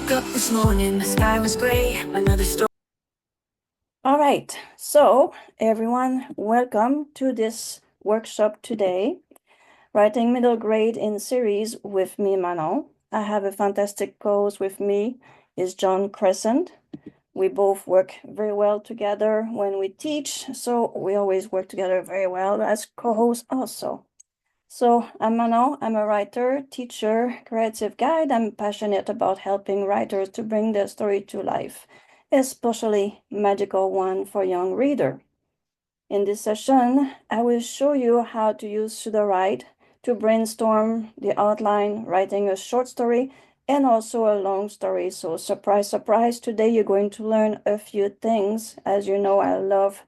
woke up this morning, the sky was gray, another storm. All right, so everyone, welcome to this workshop today, Writing Middle Grade in Series with me, Manon. I have a fantastic co-host with me, is John Crescent. We both work very well together when we teach, so we always work together very well as co-hosts also. So I'm Manon, I'm a writer, teacher, creative guide. I'm passionate about helping writers to bring their story to life, especially magical one for young reader. In this session, I will show you how to use Sudowrite to brainstorm the outline, writing a short story and also a long story. So surprise, surprise, today you're going to learn a few things. As you know, I love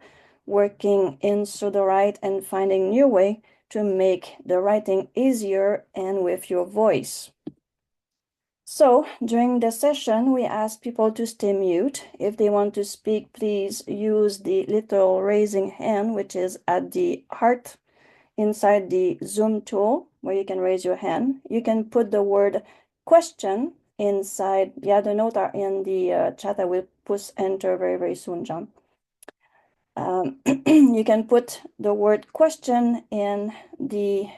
working in Sudowrite and finding new way to make the writing easier and with your voice. So during the session, we ask people to stay mute. If they want to speak, please use the little raising hand, which is at the heart inside the Zoom tool, where you can raise your hand. You can put the word question inside. Yeah, the notes are in the chat. I will push enter very, very soon, John. You can put the word question in the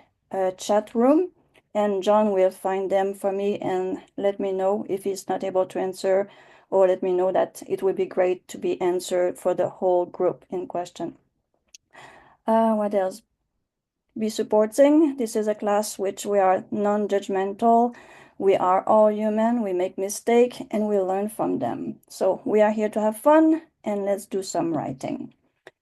chat room, and John will find them for me and let me know if he's not able to answer, or let me know that it would be great to be answered for the whole group in question. What else? Be supporting. This is a class which we are non-judgmental. We are all human, we make mistakes, and we learn from them. So we are here to have fun, and let's do some writing.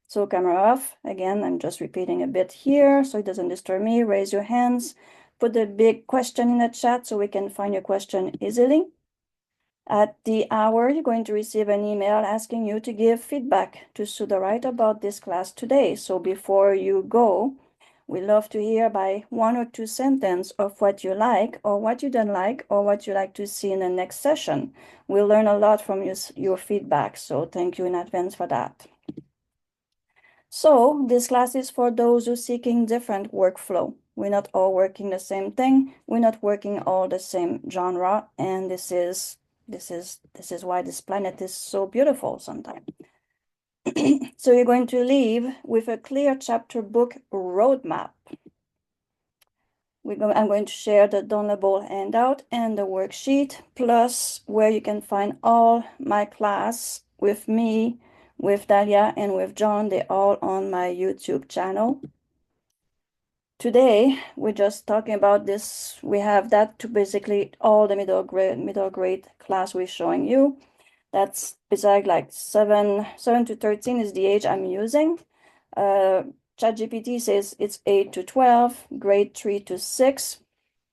So camera off. Again, I'm just repeating a bit here so it doesn't disturb me. Raise your hands. Put the big question in the chat so we can find your question easily. At the hour, you're going to receive an email asking you to give feedback to Sudowrite about this class today. So before you go, we love to hear by 1 or 2 sentences of what you like or what you don't like or what you like to see in the next session. We'll learn a lot from your feedback, so thank you in advance for that. So this class is for those who are seeking different workflow. We're not all working the same thing. We're not working all the same genre, and this is why this planet is so beautiful sometimes. So you're going to leave with a clear chapter book roadmap. I'm going to share the downloadable handout and the worksheet, plus where you can find all my class with me, with Dahlia, and with John. They're all on my YouTube channel. Today, we're just talking about this. We have that to basically all the middle grade class we're showing you. That's besides like 7 to 13 is the age I'm using. ChatGPT says it's 8 to 12, grade 3 to 6.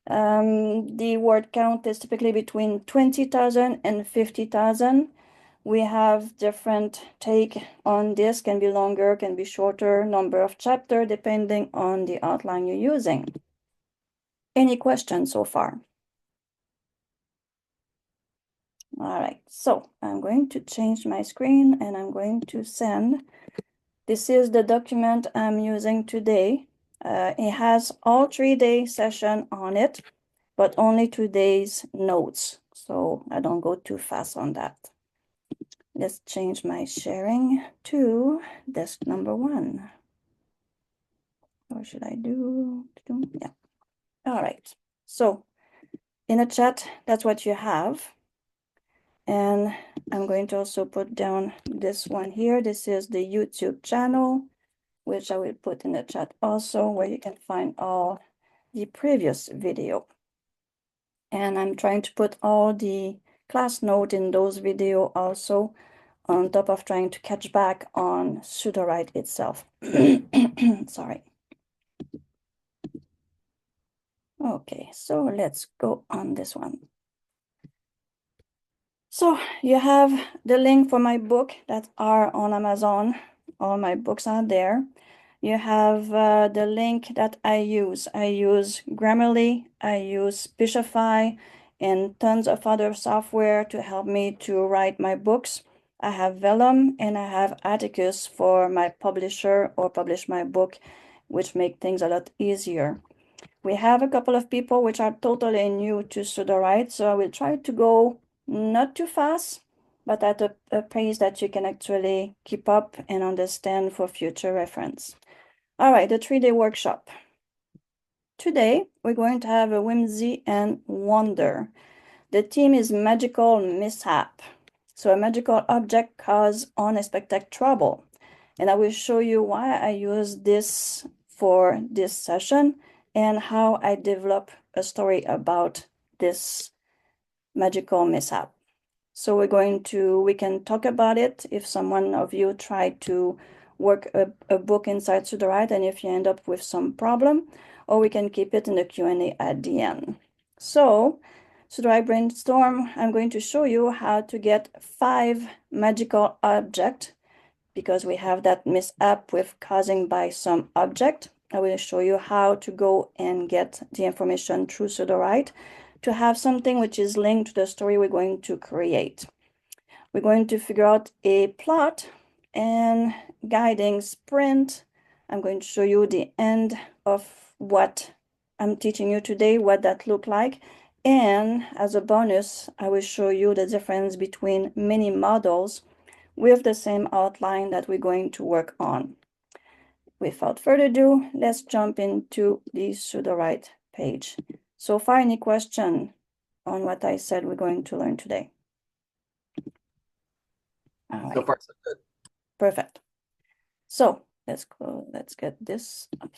The word count is typically between 20,000 and 50,000. We have different take on this, can be longer, can be shorter, number of chapter, depending on the outline you're using. Any questions so far? All right, so I'm going to change my screen and I'm going to send. This is the document I'm using today. It has all 3-day session on it, but only 2 days notes. So I don't go too fast on that. Let's change my sharing to desk number 1. Or should I do? Yeah. All right. So in the chat, that's what you have. And I'm going to also put down this one here. This is the YouTube channel, which I will put in the chat also, where you can find all the previous video. And I'm trying to put all the class note in those video also, on top of trying to catch back on Sudowrite itself. Sorry. Okay, so let's go on this one. So you have the link for my book that are on Amazon. All my books are there. You have the link that I use. I use Grammarly, I use Speechify, and tons of other software to help me to write my books. I have Vellum and I have Atticus for my publisher or publish my book, which make things a lot easier. We have a couple of people which are totally new to Sudowrite, so I will try to go not too fast, but at a pace that you can actually keep up and understand for future reference. All right, the 3-day workshop. Today, we're going to have a whimsy and wonder. The theme is magical mishap. So a magical object cause unexpected trouble. And I will show you why I use this for this session and how I develop a story about this magical mishap. So we can talk about it if someone of you tried to work a book inside Sudowrite and if you end up with some problem, or we can keep it in the Q&A at the end. So, Sudowrite Brainstorm, I'm going to show you how to get 5 magical objects because we have that mishap with causing by some object. I will show you how to go and get the information through Sudowrite to have something which is linked to the story we're going to create. We're going to figure out a plot and guiding sprint. I'm going to show you the end of what I'm teaching you today, what that look like. And as a bonus, I will show you the difference between many models with the same outline that we're going to work on. Without further ado, let's jump into the Sudowrite page. So far, any question on what I said we're going to learn today? All right. So far, so good. Perfect. So let's get this up.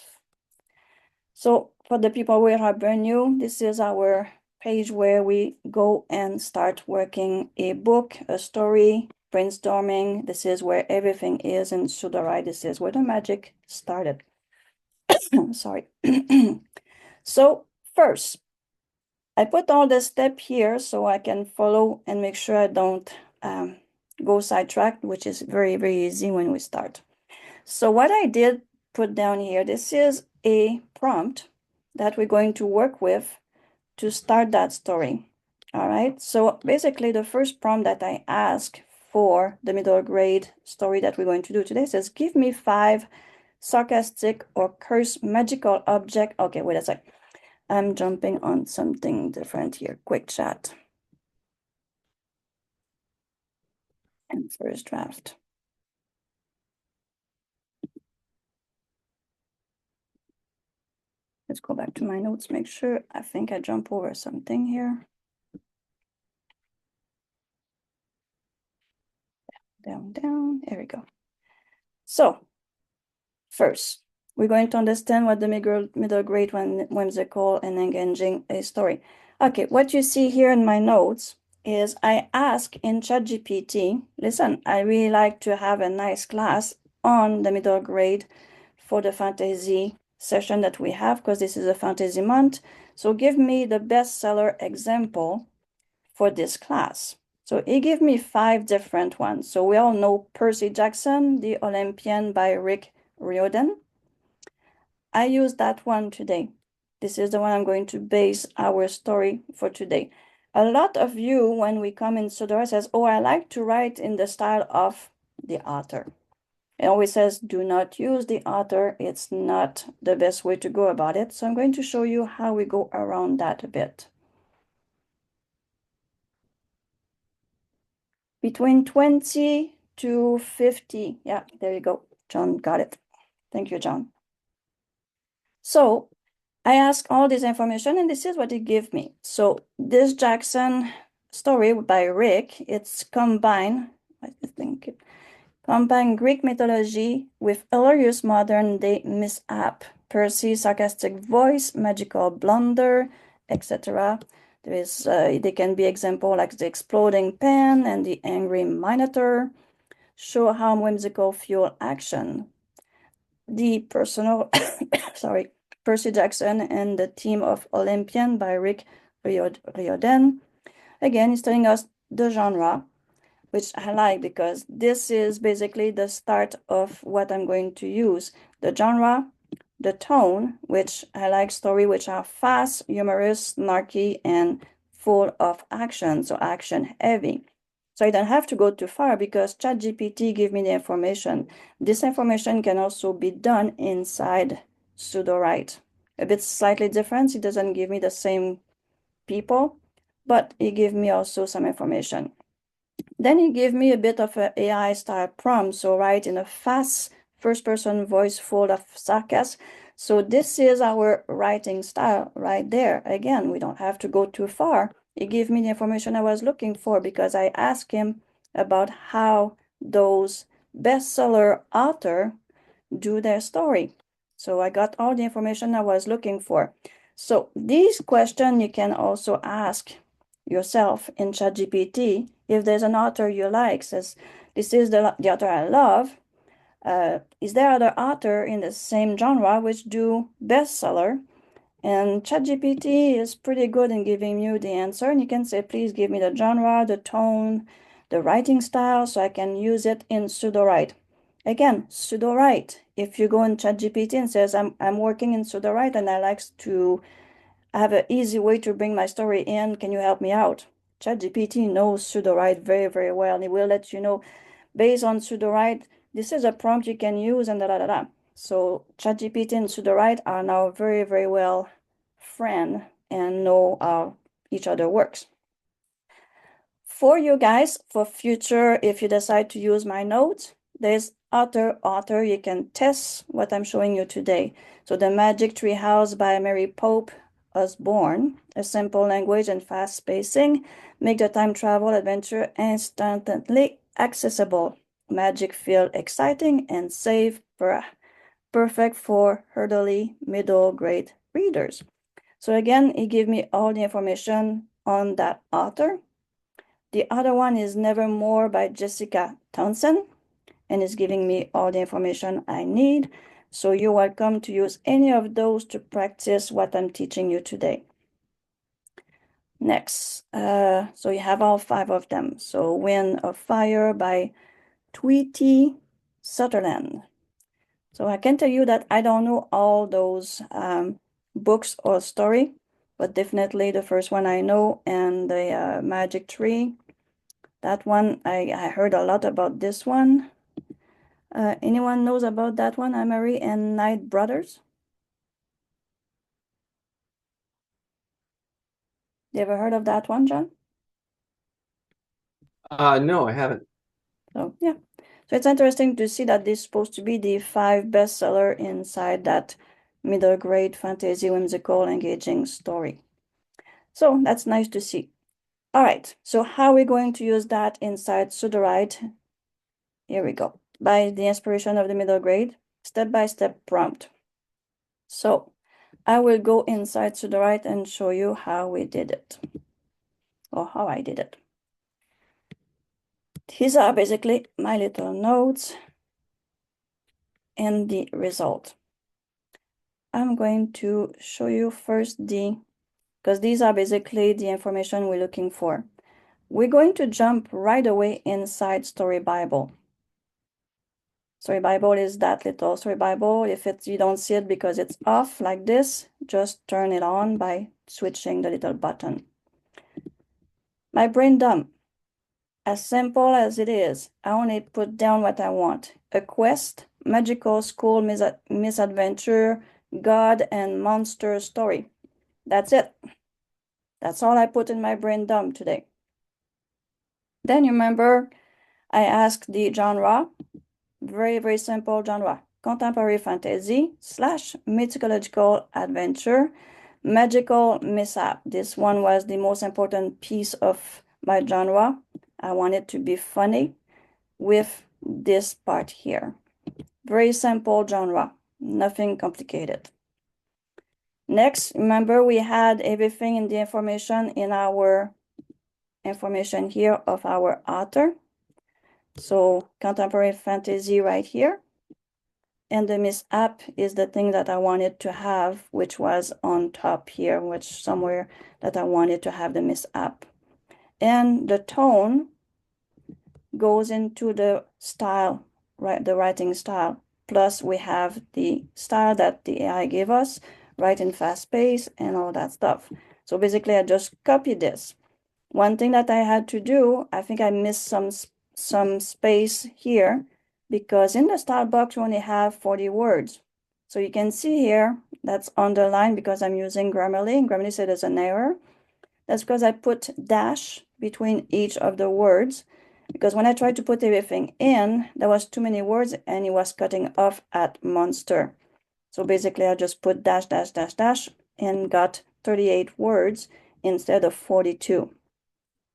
So for the people who are brand new, this is our page where we go and start working a book, a story, brainstorming. This is where everything is in Sudowrite. This is where the magic started. Sorry. So first, I put all the steps here so I can follow and make sure I don't go sidetracked, which is very, very easy when we start. So what I did put down here, this is a prompt that we're going to work with to start that story. All right, so basically the first prompt that I ask for the middle grade story that we're going to do today says, give me 5 sarcastic or cursed magical object. Okay, wait a sec. I'm jumping on something different here. Quick chat. And first draft. Let's go back to my notes, make sure. I think I jump over something here. Down, down, there we go. So, first, we're going to understand what the middle grade whimsical and engaging a story. Okay, what you see here in my notes is I ask in ChatGPT, listen, I really like to have a nice class on the middle grade for the fantasy session that we have, because this is a fantasy month. So give me the bestseller example for this class. So he gave me 5 different ones. So we all know Percy Jackson, the Olympian by Rick Riordan. I use that one today. This is the one I'm going to base our story for today. A lot of you, when we come in Sudowrite, says, oh, I like to write in the style of the author. It always says, do not use the author. It's not the best way to go about it. So I'm going to show you how we go around that a bit. Between 20 to 50. Yeah, there you go. John got it. Thank you, John. So I asked all this information and this is what it gave me. So this Jackson story by Rick, it's combined Greek mythology with hilarious modern day mishap, Percy's sarcastic voice, magical blunder, etc. There can be example like the exploding pen and the angry minotaur, show how whimsical fuel action. The personal, sorry, Percy Jackson and the Theme of Olympian by Rick Riordan. Again, it's telling us the genre, which I like because this is basically the start of what I'm going to use. The genre, the tone, which I like story which are fast, humorous, snarky, and full of action, so action heavy. So I don't have to go too far because ChatGPT gave me the information. This information can also be done inside Sudowrite. A bit slightly different, it doesn't give me the same people, but he gave me also some information. Then he gave me a bit of an AI style prompt, so write in a fast first-person voice full of sarcasm. So this is our writing style right there. Again, we don't have to go too far. He gave me the information I was looking for because I asked him about how those bestseller author do their story. So I got all the information I was looking for. So these questions you can also ask yourself in ChatGPT. If there's an author you like, says, this is the author I love, is there other author in the same genre which do bestseller? And ChatGPT is pretty good in giving you the answer. And you can say, please give me the genre, the tone, the writing style, so I can use it in Sudowrite. Again, Sudowrite. If you go in ChatGPT and says, I'm working in Sudowrite and I like to have an easy way to bring my story in, can you help me out? ChatGPT knows Sudowrite very, very well. And it will let you know, based on Sudowrite, this is a prompt you can use and da. So ChatGPT and Sudowrite are now very, very well friend and know how each other works. For you guys, for future, if you decide to use my notes, there's author, you can test what I'm showing you today. So The Magic Tree House by Mary Pope Osborne, a simple language and fast spacing, make the time travel adventure instantly accessible. Magic feel exciting and safe, perfect for elderly middle grade readers. So again, he gave me all the information on that author. The other one is Nevermore by Jessica Townsend, and is giving me all the information I need. So you're welcome to use any of those to practice what I'm teaching you today. Next, so you have all 5 of them. So Wind of Fire by Tweety Sutherland. So I can tell you that I don't know all those books or story, but definitely the first one I know, and the Magic Tree. That one, I heard a lot about this one. Anyone knows about that one, Amory and Knight Brothers? You ever heard of that one, John? No, I haven't. So yeah. So it's interesting to see that this is supposed to be the 5 bestseller inside that middle grade fantasy whimsical engaging story. So that's nice to see. All right, so how are we going to use that inside Sudowrite? Here we go. By the inspiration of the middle grade, step-by-step prompt. So I will go inside Sudowrite and show you how we did it, or how I did it. These are basically my little notes and the result. I'm going to show you first because these are basically the information we're looking for. We're going to jump right away inside Story Bible. Story Bible is that little Story Bible. If you don't see it because it's off like this, just turn it on by switching the little button. My brain dump. As simple as it is, I only put down what I want. A quest, magical school misadventure, God and monster story. That's it. That's all I put in my brain dump today. Then you remember I asked the genre, very, very simple genre, contemporary fantasy / mythological adventure, magical mishap. This one was the most important piece of my genre. I want it to be funny with this part here. Very simple genre, nothing complicated. Next, remember we had everything in the information in our information here of our author. So contemporary fantasy right here. And the mishap is the thing that I wanted to have, which was on top here, which somewhere that I wanted to have the mishap. And the tone goes into the style, right? The writing style. Plus we have the style that the AI gave us, write in fast pace and all that stuff. So basically I just copied this. One thing that I had to do, I think I missed some space here because in the style box we only have 40 words. So you can see here that's underlined because I'm using Grammarly. Grammarly said there's an error. That's because I put dash between each of the words, because when I tried to put everything in, there was too many words and it was cutting off at monster. So basically I just put dash, dash, dash, dash and got 38 words instead of 42.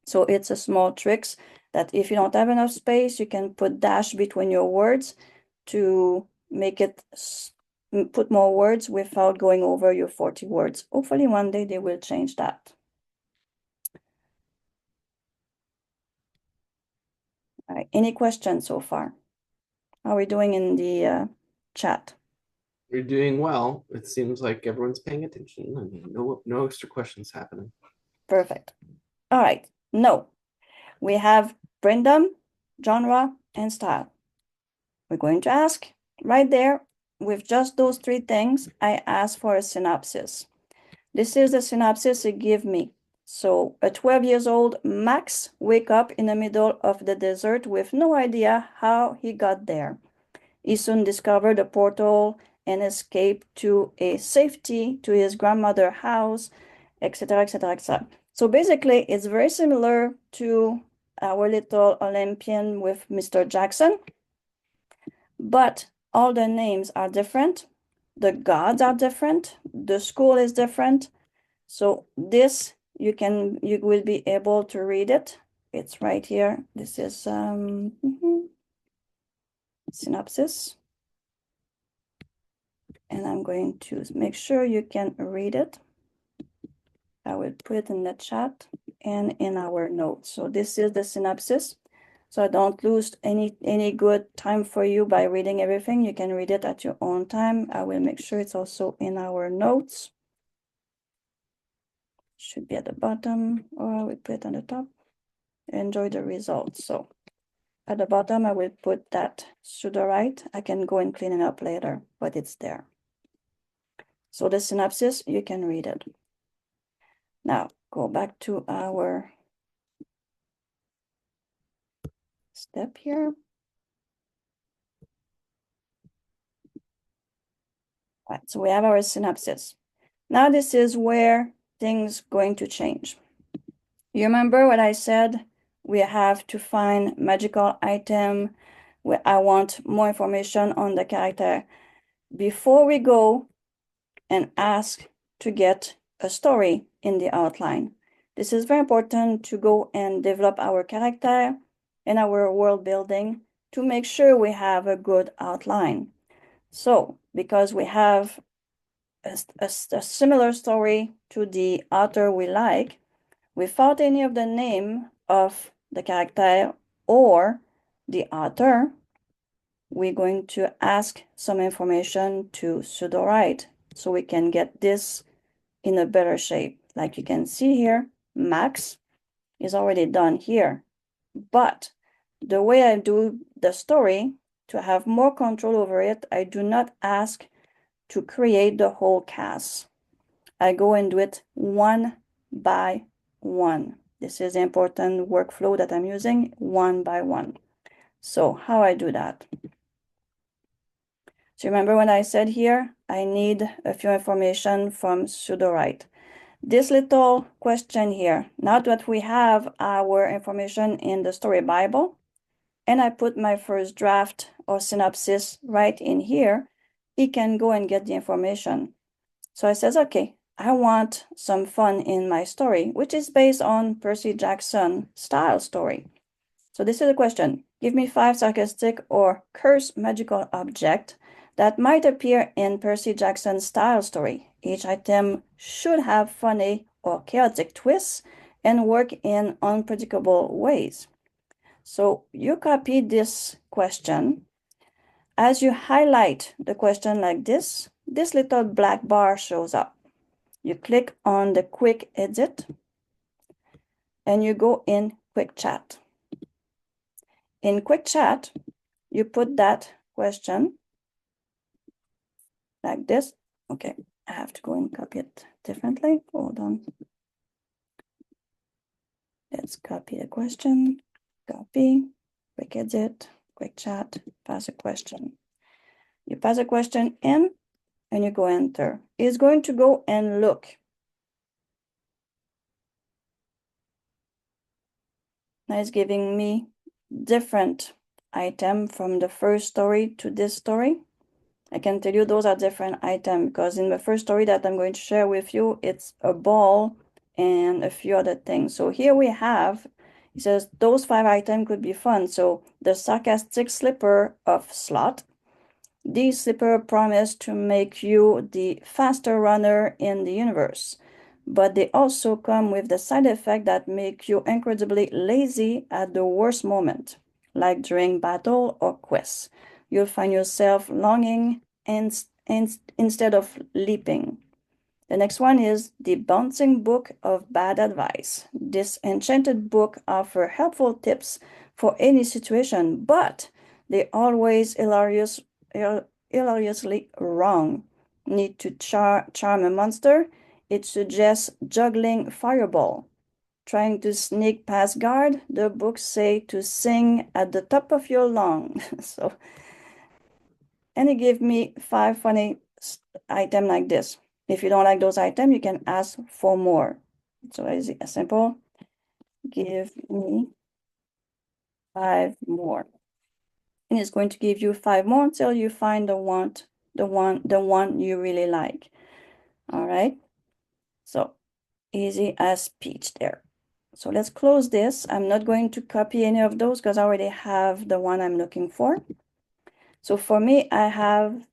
So it's a small trick that if you don't have enough space, you can put dash between your words to make it put more words without going over your 40 words. Hopefully one day they will change that. All right, any questions so far? How are we doing in the chat? You're doing well. It seems like everyone's paying attention. I mean, no extra questions happening. Perfect. All right, no. We have Brainstorm, genre, and style. We're going to ask right there, with just those three things, I ask for a synopsis. This is the synopsis it give me. So a 12 years old Max wake up in the middle of the desert with no idea how he got there. He soon discovered a portal and escaped to a safety to his grandmother's house, etc., etc., etc. So basically, it's very similar to our little Olympian with Mr. Jackson, but all the names are different. The gods are different. The school is different. So this, you will be able to read it. It's right here. This is synopsis. And I'm going to make sure you can read it. I will put it in the chat and in our notes. So this is the synopsis. So I don't lose any good time for you by reading everything. You can read it at your own time. I will make sure it's also in our notes. Should be at the bottom, or we put it on the top. Enjoy the results. So at the bottom, I will put that Sudowrite. I can go and clean it up later, but it's there. So the synopsis, you can read it. Now, go back to our step here. All right, so we have our synopsis. Now this is where things going to change. You remember what I said? We have to find magical item where I want more information on the character before we go and ask to get a story in the outline. This is very important to go and develop our character and our world building to make sure we have a good outline. So, because we have a similar story to the author we like, without any of the name of the character or the author, we're going to ask some information to Sudowrite so we can get this in a better shape. Like you can see here, Max is already done here. But the way I do the story, to have more control over it, I do not ask to create the whole cast. I go and do it one by one. This is the important workflow that I'm using, one by one. So how I do that? So remember when I said here, I need a few information from Sudowrite. This little question here, now that we have our information in the story Bible, and I put my first draft or synopsis right in here, he can go and get the information. So I says, okay, I want some fun in my story, which is based on Percy Jackson style story. So this is a question. Give me 5 sarcastic or cursed magical object that might appear in Percy Jackson style story. Each item should have funny or chaotic twists and work in unpredictable ways. So you copy this question. As you highlight the question like this little black bar shows up. You click on the quick edit and you go in quick chat. In quick chat, you put that question like this. Okay, I have to go and copy it differently. Hold on. Let's copy the question. Copy, quick edit, quick chat, pass a question. You pass a question in and you go enter. It's going to go and look Now it's giving me different item from the first story to this story. I can tell you those are different items because in the first story that I'm going to share with you, it's a ball and a few other things. So here we have, it says those 5 items could be fun. So the sarcastic slipper of slot. These slipper promise to make you the faster runner in the universe, but they also come with the side effect that make you incredibly lazy at the worst moment, like during battle or quests. You'll find yourself longing and instead of leaping. The next one is the Bouncing Book of Bad Advice. This enchanted book offers helpful tips for any situation, but they always hilariously wrong. Need to charm a monster? It suggests juggling fireball. Trying to sneak past guard? The books say to sing at the top of your lung. And it gave me 5 funny items like this. If you don't like those items, you can ask for more. So it's simple. Give me 5 more. And it's going to give you 5 more until you find the one you really like. All right. So easy as peach there. So let's close this. I'm not going to copy any of those because I already have the one I'm looking for. So for me, I have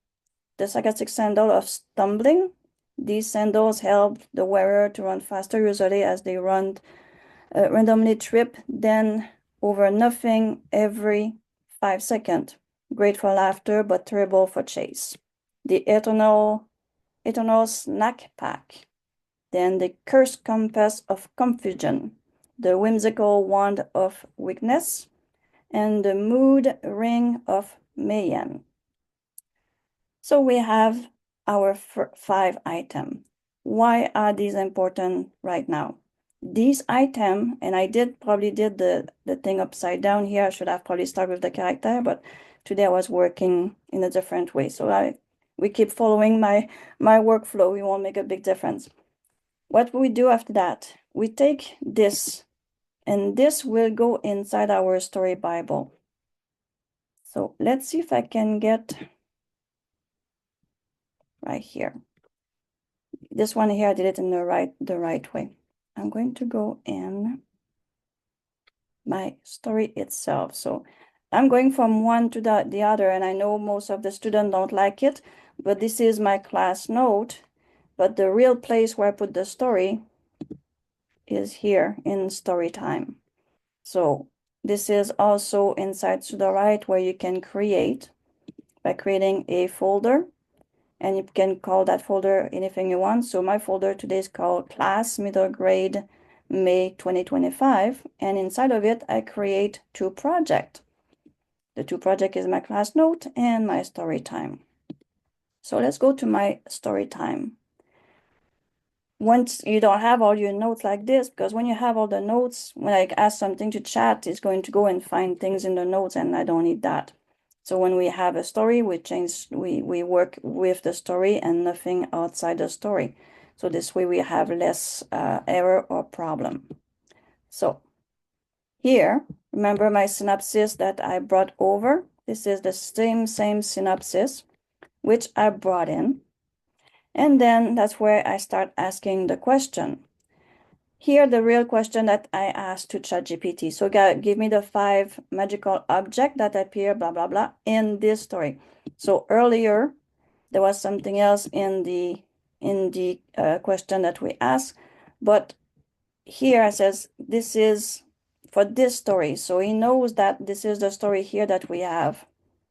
the sarcastic sandal of stumbling. These sandals help the wearer to run faster, usually as they randomly trip, then over nothing every 5 seconds. Great for laughter, but terrible for chase. The eternal snack pack. Then the cursed compass of confusion. The whimsical wand of weakness. And the mood ring of mayhem. So we have our 5 items. Why are these important right now? These items, and I probably did the thing upside down here. I should have probably started with the character, but today I was working in a different way. So we keep following my workflow. We won't make a big difference. What we do after that, we take this, and this will go inside our story Bible. So let's see if I can get right here. This one here, I did it in the right way. I'm going to go in my story itself. So I'm going from one to the other, and I know most of the students don't like it, but this is my class note. But the real place where I put the story is here in story time. So this is also inside Sudowrite where you can create by creating a folder. And you can call that folder anything you want. So my folder today is called Class Middle Grade May 2025. And inside of it, I create 2 projects. The 2 projects is my class note and my story time. So let's go to my story time. Once you don't have all your notes like this, because when you have all the notes, when I ask something to chat, it's going to go and find things in the notes, and I don't need that. So when we have a story, we work with the story and nothing outside the story. So this way we have less error or problem. So here, remember my synopsis that I brought over? This is the same synopsis, which I brought in. And then that's where I start asking the question. Here, the real question that I asked to ChatGPT. So give me the 5 magical objects that appear, blah, blah, blah, in this story. So earlier, there was something else in the question that we asked. But here it says, this is for this story. So he knows that this is the story here that we have.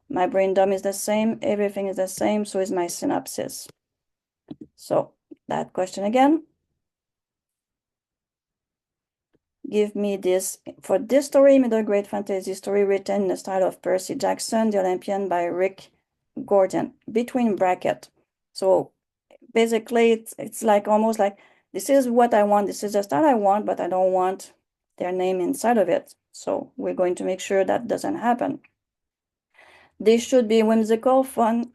My brain dump is the same. Everything is the same. So is my synopsis. So that question again. Give me this, for this story, middle grade fantasy story written in the style of Percy Jackson, The Olympian by Rick Gordon, between bracket. So basically, it's like almost like, this is what I want, this is the style I want, but I don't want their name inside of it. So we're going to make sure that doesn't happen. They should be whimsical, fun,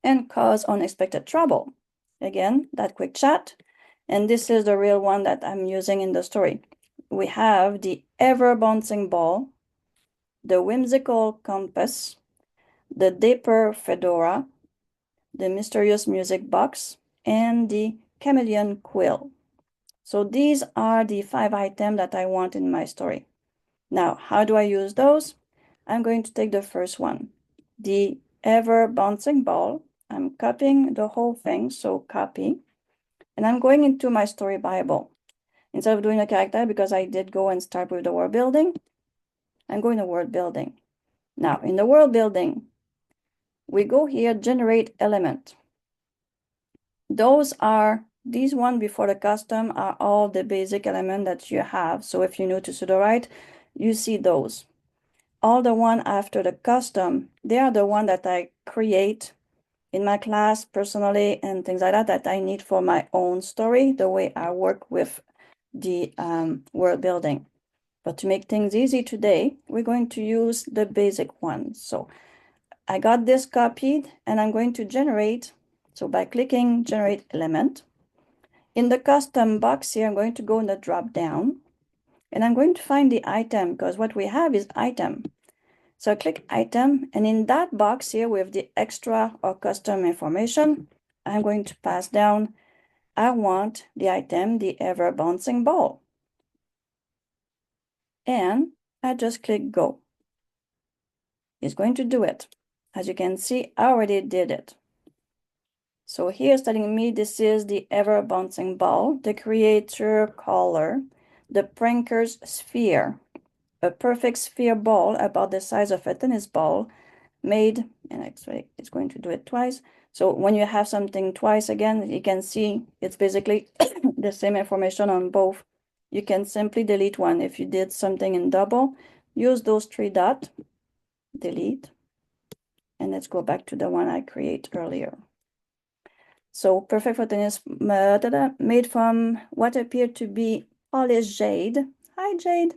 and cause unexpected trouble. Again, that quick chat. And this is the real one that I'm using in the story. we have the ever-bouncing ball, the whimsical compass, the dapper fedora, the mysterious music box, and the chameleon quill. So these are the 5 items that I want in my story. Now, how do I use those? I'm going to take the first one, the ever bouncing ball. I'm copying the whole thing, so copy. And I'm going into my story Bible. Instead of doing a character, because I did go and start with the world building, I'm going to world building. Now, in the world building, we go here, generate element. These one before the custom are all the basic element that you have. So if you're new to Sudowrite, you see those. All the one after the custom, they are the one that I create in my class personally and things like that, that I need for my own story, the way I work with the world building. But to make things easy today, we're going to use the basic one. So I got this copied and I'm going to generate. So by clicking generate element, in the custom box here, I'm going to go in the drop down and I'm going to find the item because what we have is item. So I click item, and in that box here with the extra or custom information, I'm going to pass down, I want the item, the ever bouncing ball. And I just click go. It's going to do it. As you can see, I already did it. So here it's telling me this is the ever bouncing ball, the creator color, the pranker's sphere, a perfect sphere ball about the size of a tennis ball made, and actually it's going to do it twice. So when you have something twice again, you can see it's basically the same information on both. You can simply delete one. If you did something in double, use those 3 dots, delete, and let's go back to the one I create earlier. So perfect for tennis, made from what appeared to be polished jade. Hi, Jade.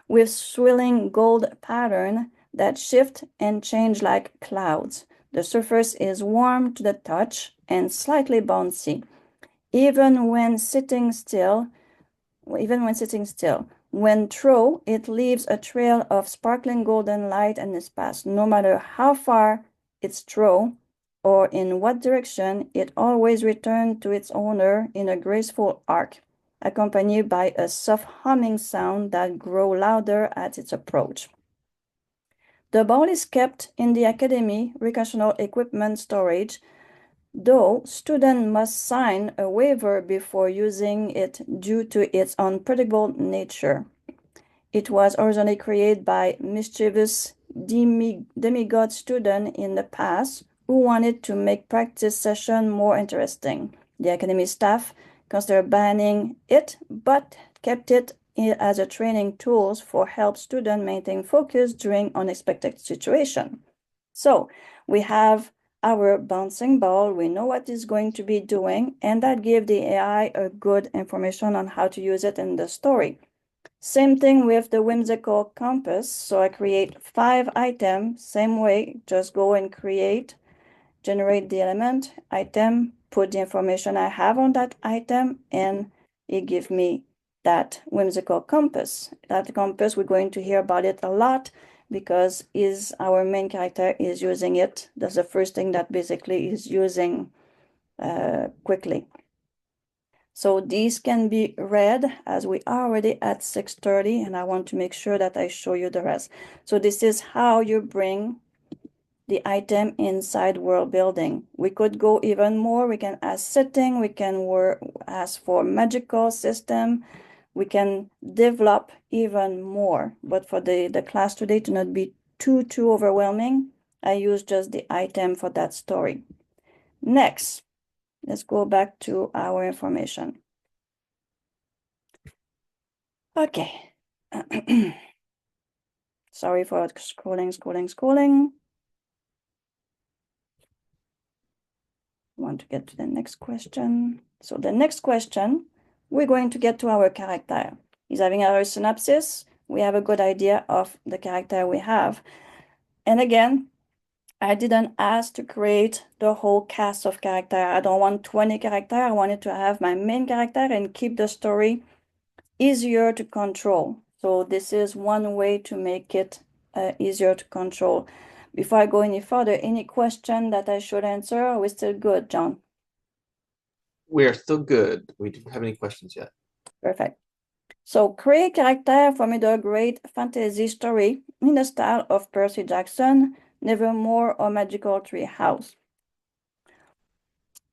With swirling gold pattern that shift and change like clouds. The surface is warm to the touch and slightly bouncy. Even when sitting still, when thrown, it leaves a trail of sparkling golden light and is passed. No matter how far it's thrown or in what direction, it always returns to its owner in a graceful arc, accompanied by a soft humming sound that grows louder at its approach. The ball is kept in the Academy recreational equipment storage, though students must sign a waiver before using it due to its unpredictable nature. It was originally created by mischievous demigod students in the past who wanted to make practice sessions more interesting. The Academy staff considered banning it, but kept it as a training tool for help students maintain focus during unexpected situations. So we have our bouncing ball, we know what it's going to be doing, and that gives the AI a good information on how to use it in the story. Same thing with the whimsical compass. So I create 5 items, same way, just go and create, generate the element, item, put the information I have on that item, and it gives me that whimsical compass. That compass, we're going to hear about it a lot because our main character is using it. That's the first thing that basically is using quickly. So these can be read as we are already at 6:30, and I want to make sure that I show you the rest. So this is how you bring the item inside world building. We could go even more. We can ask setting, we can ask for magical system, we can develop even more. But for the class today to not be too overwhelming, I use just the item for that story. Next, let's go back to our information. Okay. Sorry for scrolling. I want to get to the next question. So the next question, we're going to get to our character. He's having our synopsis. We have a good idea of the character we have. And again, I didn't ask to create the whole cast of character. I don't want 20 characters. I wanted to have my main character and keep the story easier to control. So this is one way to make it easier to control. Before I go any further, any question that I should answer? Are we still good, John? We are still good. We didn't have any questions yet. Perfect. So create character for middle grade fantasy story in the style of Percy Jackson, Nevermore, or Magical Tree House.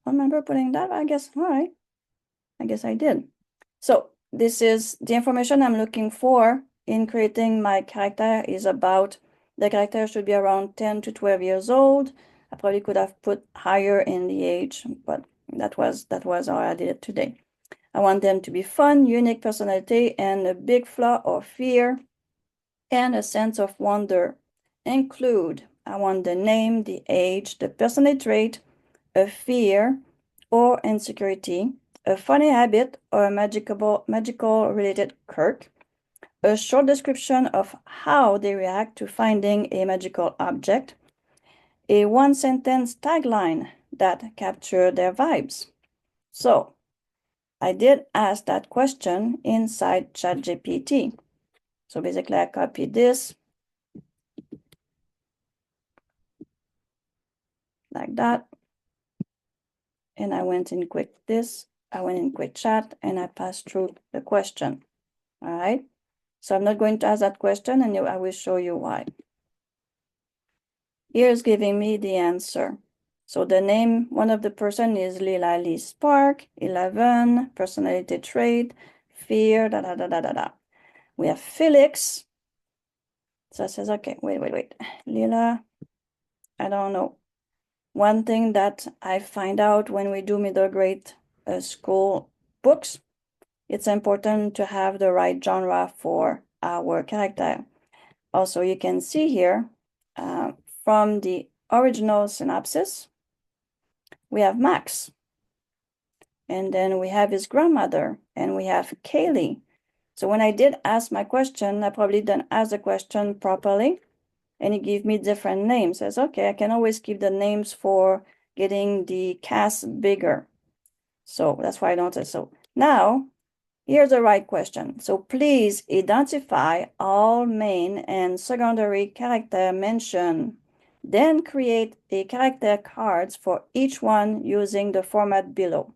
I remember putting that, I guess. All right. I guess I did. So this is the information I'm looking for in creating my character is about the character should be around 10 to 12 years old. I probably could have put higher in the age, but that was how I did it today. I want them to be fun, unique personality, and a big flaw or fear, and a sense of wonder. Include, I want the name, the age, the personality trait, a fear or insecurity, a funny habit or a magical related quirk, a short description of how they react to finding a magical object, a one-sentence tagline that capture their vibes. So I did ask that question inside ChatGPT. So basically I copied this like that. And I went in quick chat and I passed through the question. All right. So I'm not going to ask that question and I will show you why. Here's giving me the answer. So the name, one of the person is Lila Lee Spark, 11, personality trait, fear, We have Felix. So it says, okay, wait. Lila, I don't know. One thing that I find out when we do middle grade school books, it's important to have the right genre for our character. Also, you can see here from the original synopsis, we have Max. And then we have his grandmother, and we have Kaylee. So when I did ask my question, I probably didn't ask the question properly, and he gave me different names. Says, okay, I can always keep the names for getting the cast bigger. So that's why I don't say so. Now, here's the right question. So please identify all main and secondary character mentioned. Then create a character cards for each one using the format below.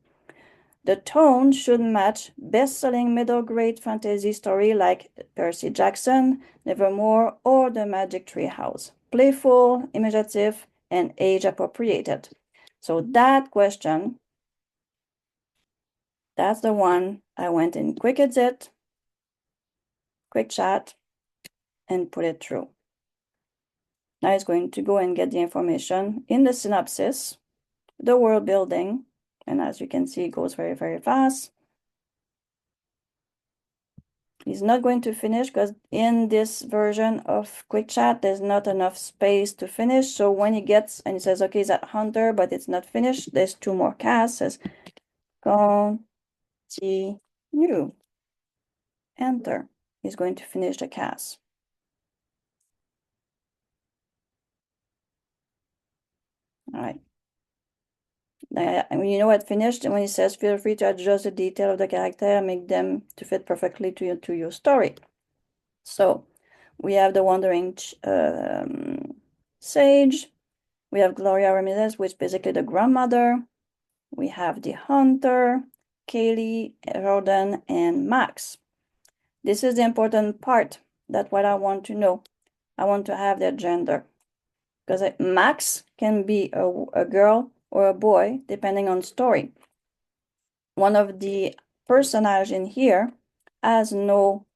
The tone should match best-selling middle grade fantasy story like Percy Jackson, Nevermore, or The Magic Tree House. Playful, imaginative, and age-appropriated. So that question, that's the one I went in quick edit, quick chat, and put it through. Now it's going to go and get the information in the synopsis, the world building, and as you can see, it goes very, very fast. He's not going to finish because in this version of quick chat, there's not enough space to finish. So when he gets and he says, okay, he's at Hunter, but it's not finished, there's 2 more casts, says continue, enter. He's going to finish the cast. All right. When you know what finished, and when he says feel free to adjust the detail of the character and make them to fit perfectly to your story. So we have the wandering sage. We have Gloria Ramirez, which is basically the grandmother. We have the hunter, Kaylee, Jordan, and Max. This is the important part. That's what I want to know. I want to have their gender. Because Max can be a girl or a boy, depending on story. One of the personages in here has no,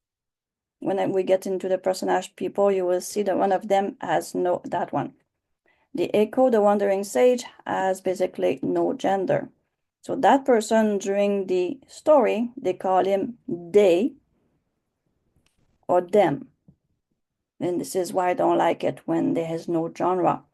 when we get into the personage people, you will see that one of them has no, that one. The Echo, the Wandering Sage, has basically no gender. So that person during the story, they call him they or them. And this is why I don't like it when there is no genre,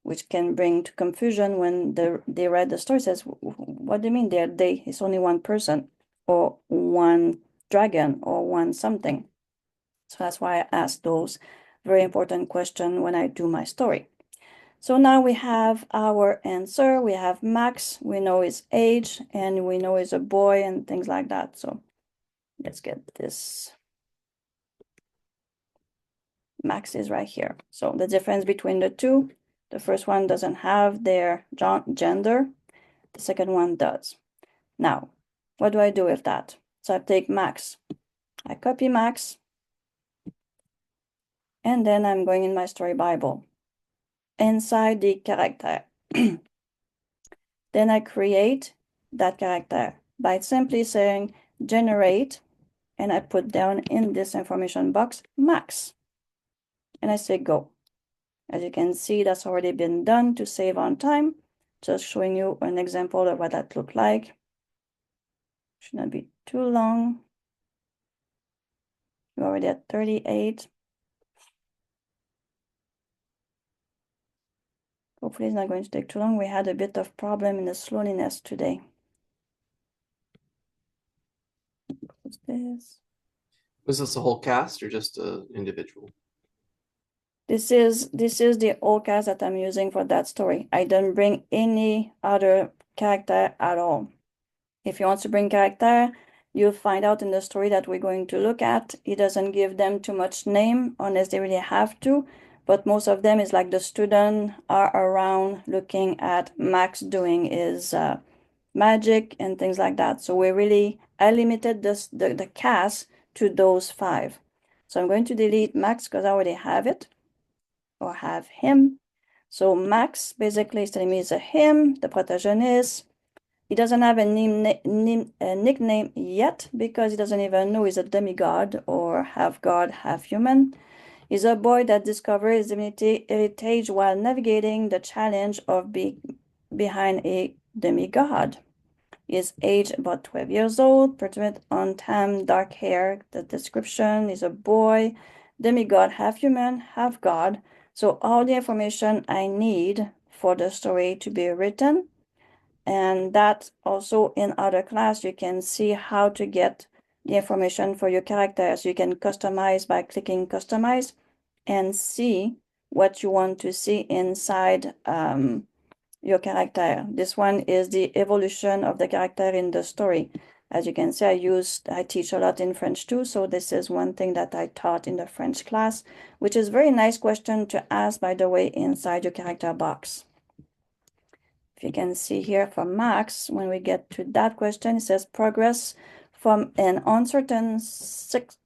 which can bring to confusion when they read the story, says, what do you mean they're they? It's only one person or one dragon or one something. So that's why I ask those very important questions when I do my story. So now we have our answer. We have Max, we know his age, and we know he's a boy and things like that. So let's get this. Max is right here. So the difference between the two, the first one doesn't have their gender, the second one does. Now, what do I do with that? So I take Max, I copy Max, and then I'm going in my story Bible. Inside the character, then I create that character by simply saying generate, and I put down in this information box Max, and I say go. As you can see, that's already been done to save on time. Just showing you an example of what that looked like. Should not be too long. We're already at 38. Hopefully it's not going to take too long. We had a bit of problem in the slowness today. What's this? Was this a whole cast or just an individual? This is the old cast that I'm using for that story. I don't bring any other character at all. If you want to bring character, you'll find out in the story that we're going to look at. It doesn't give them too much name unless they really have to, but most of them is like the student are around looking at Max doing his magic and things like that. So I limited the cast to those 5. So I'm going to delete Max because I already have it or have him. So Max basically is telling me it's a him, the protagonist. He doesn't have a nickname yet because he doesn't even know he's a demigod or half god, half human. He's a boy that discovers his divinity heritage while navigating the challenge of being behind a demigod. His age about 12 years old, pertinent untamed dark hair. The description is a boy, demigod, half human, half god. So all the information I need for the story to be written. And that also in other class, you can see how to get the information for your characters. You can customize by clicking customize and see what you want to see inside your character. This one is the evolution of the character in the story. As you can see, I teach a lot in French too. So this is one thing that I taught in the French class, which is a very nice question to ask, by the way, inside your character box. If you can see here for Max, when we get to that question, it says progress from an uncertain, skeptical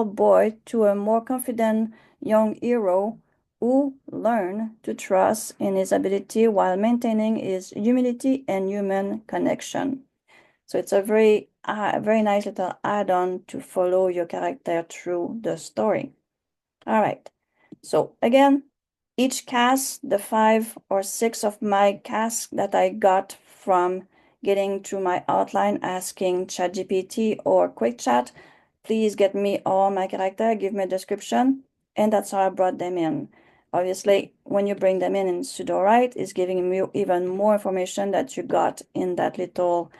boy to a more confident young hero who learned to trust in his ability while maintaining his humility and human connection. So it's a very nice little add-on to follow your character through the story. All right. So again, each cast, the 5 or 6 of my casts that I got from getting to my outline, asking ChatGPT or QuickChat, please get me all my character, give me a description, and that's how I brought them in. Obviously, when you bring them in Sudowrite, it's giving you even more information that you got in that little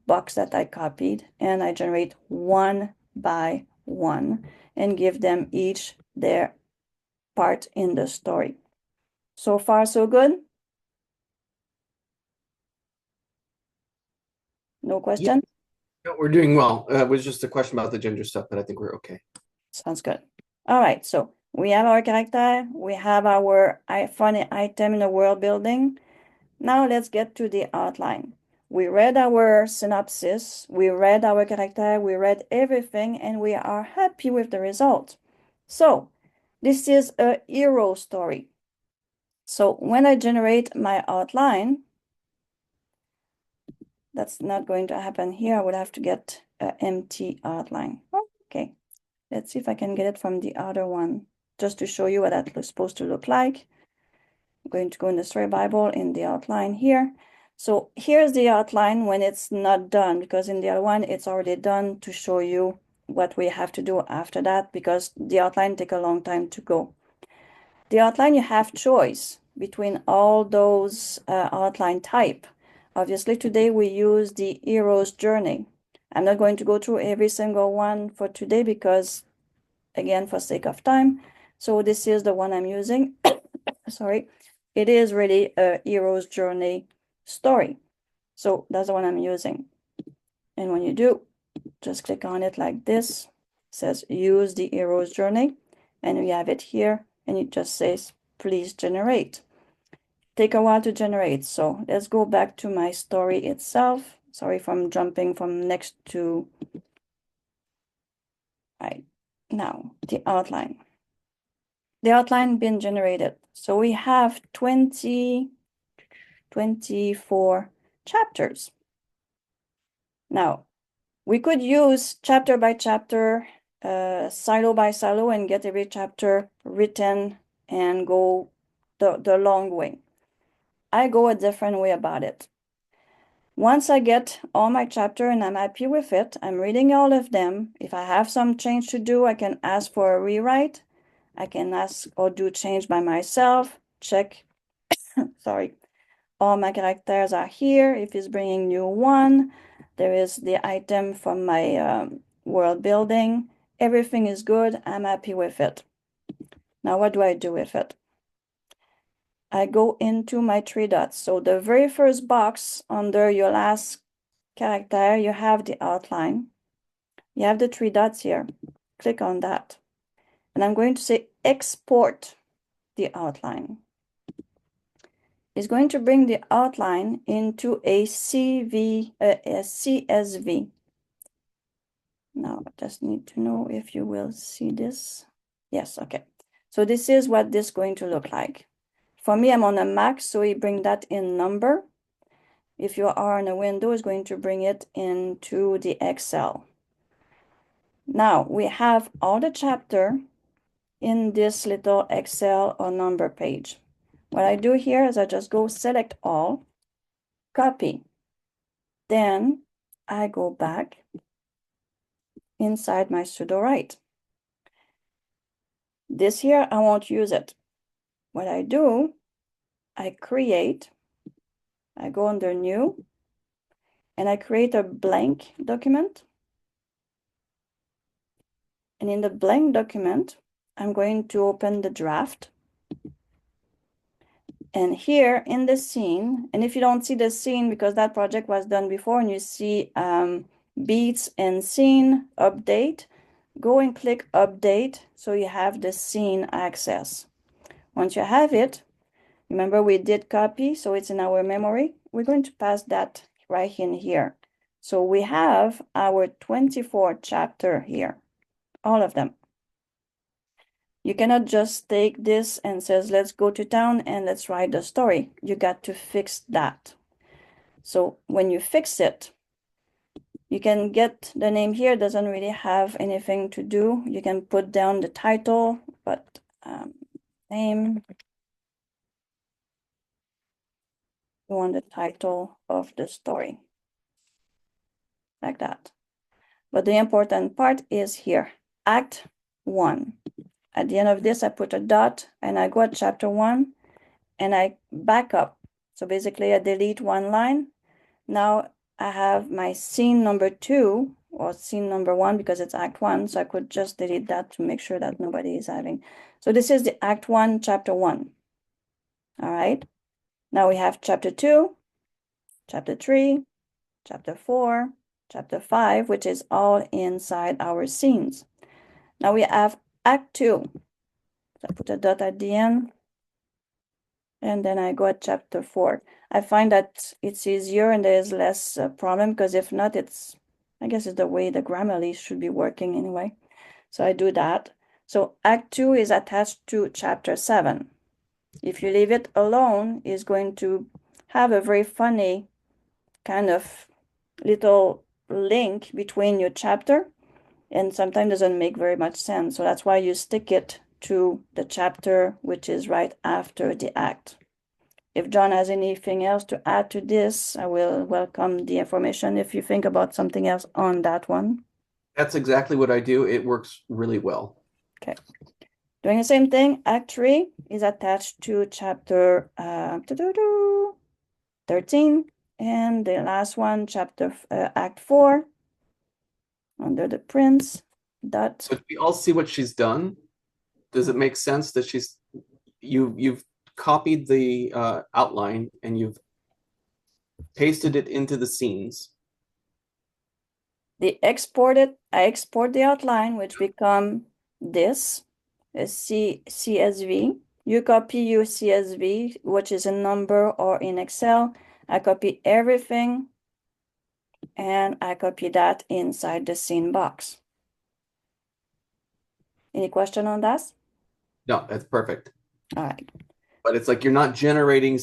box that I copied, and I generate one by one and give them each their part in the story. So far, so good? No question? Yeah, we're doing well. It was just a question about the gender stuff, but I think we're okay. Sounds good. All right, so we have our character, we have our funny item in the world building. Now let's get to the outline. We read our synopsis, we read our character, we read everything, and we are happy with the result. So this is a hero story. So when I generate my outline, that's not going to happen here. I would have to get an empty outline. Okay, let's see if I can get it from the other one, just to show you what that was supposed to look like. I'm going to go in the Story Bible in the outline here. So here's the outline when it's not done, because in the other one, it's already done to show you what we have to do after that, because the outline take a long time to go. The outline, you have choice between all those outline type. Obviously, today we use the hero's journey. I'm not going to go through every single one for today because, again, for sake of time. So this is the one I'm using. Sorry. It is really a hero's journey story. So that's the one I'm using. And when you do, just click on it like this. It says use the hero's journey, and we have it here, and it just says please generate. Take a while to generate. So let's go back to my story itself. Sorry if I'm jumping from next to right now, the outline. The outline been generated. So we have 24 chapters. Now, we could use chapter by chapter, silo by silo, and get every chapter written and go the long way. I go a different way about it. Once I get all my chapter and I'm happy with it, I'm reading all of them. If I have some change to do, I can ask for a rewrite. I can ask or do change by myself, check, sorry, all my characters are here. If it's bringing new one, there is the item from my world building. Everything is good. I'm happy with it. Now, what do I do with it? I go into my 3 dots. So the very first box under your last character, you have the outline. You have the 3 dots here. Click on that. And I'm going to say export the outline. It's going to bring the outline into a CSV. Now, I just need to know if you will see this. Yes, okay. So this is what this is going to look like. For me, I'm on a Mac, so we bring that in number. If you are on a window, it's going to bring it into the Excel. Now, we have all the chapter in this little Excel or number page. What I do here is I just go select all, copy. Then I go back inside my Sudowrite. This here, I won't use it. What I do, I create, I go under new, and I create a blank document. And in the blank document, I'm going to open the draft. And here in the scene, and if you don't see the scene because that project was done before and you see beats and scene update, go and click update so you have the scene access. Once you have it, remember we did copy, so it's in our memory. We're going to pass that right in here. So we have our 24 chapter here, all of them. You cannot just take this and says, let's go to town and let's write the story. You got to fix that. So when you fix it, you can get the name here, doesn't really have anything to do. You can put down the title, but name, you want the title of the story, like that. But the important part is here, Act 1. At the end of this, I put a dot and I go at chapter 1 and I back up. So basically I delete one line. Now I have my scene number 2 or scene number 1 because it's act 1. So I could just delete that to make sure that nobody is having. So this is the act 1, chapter 1. All right. Now we have chapter 2, chapter 3, chapter 4, chapter 5, which is all inside our scenes. Now we have act 2. So I put a dot at the end. And then I go at chapter 4. I find that it's easier and there's less problem because if not, I guess it's the way the Grammarly should be working anyway. So I do that. So Act 2 is attached to chapter 7. If you leave it alone, it's going to have a very funny kind of little link between your chapter and sometimes doesn't make very much sense. So that's why you stick it to the chapter, which is right after the act. If John has anything else to add to this, I will welcome the information if you think about something else on that one. That's exactly what I do. It works really well. Okay. Doing the same thing, Act 3 is attached to chapter 13. And the last one, Act 4, under the prince. So we all see what she's done. Does it make sense that you've copied the outline and you've pasted it into the scenes? I export the outline, which become this, a CSV. You copy your CSV, which is a number or in Excel. I copy everything and I copy that inside the scene box. Any question on that? No, that's perfect. All right. But it's like you're not generating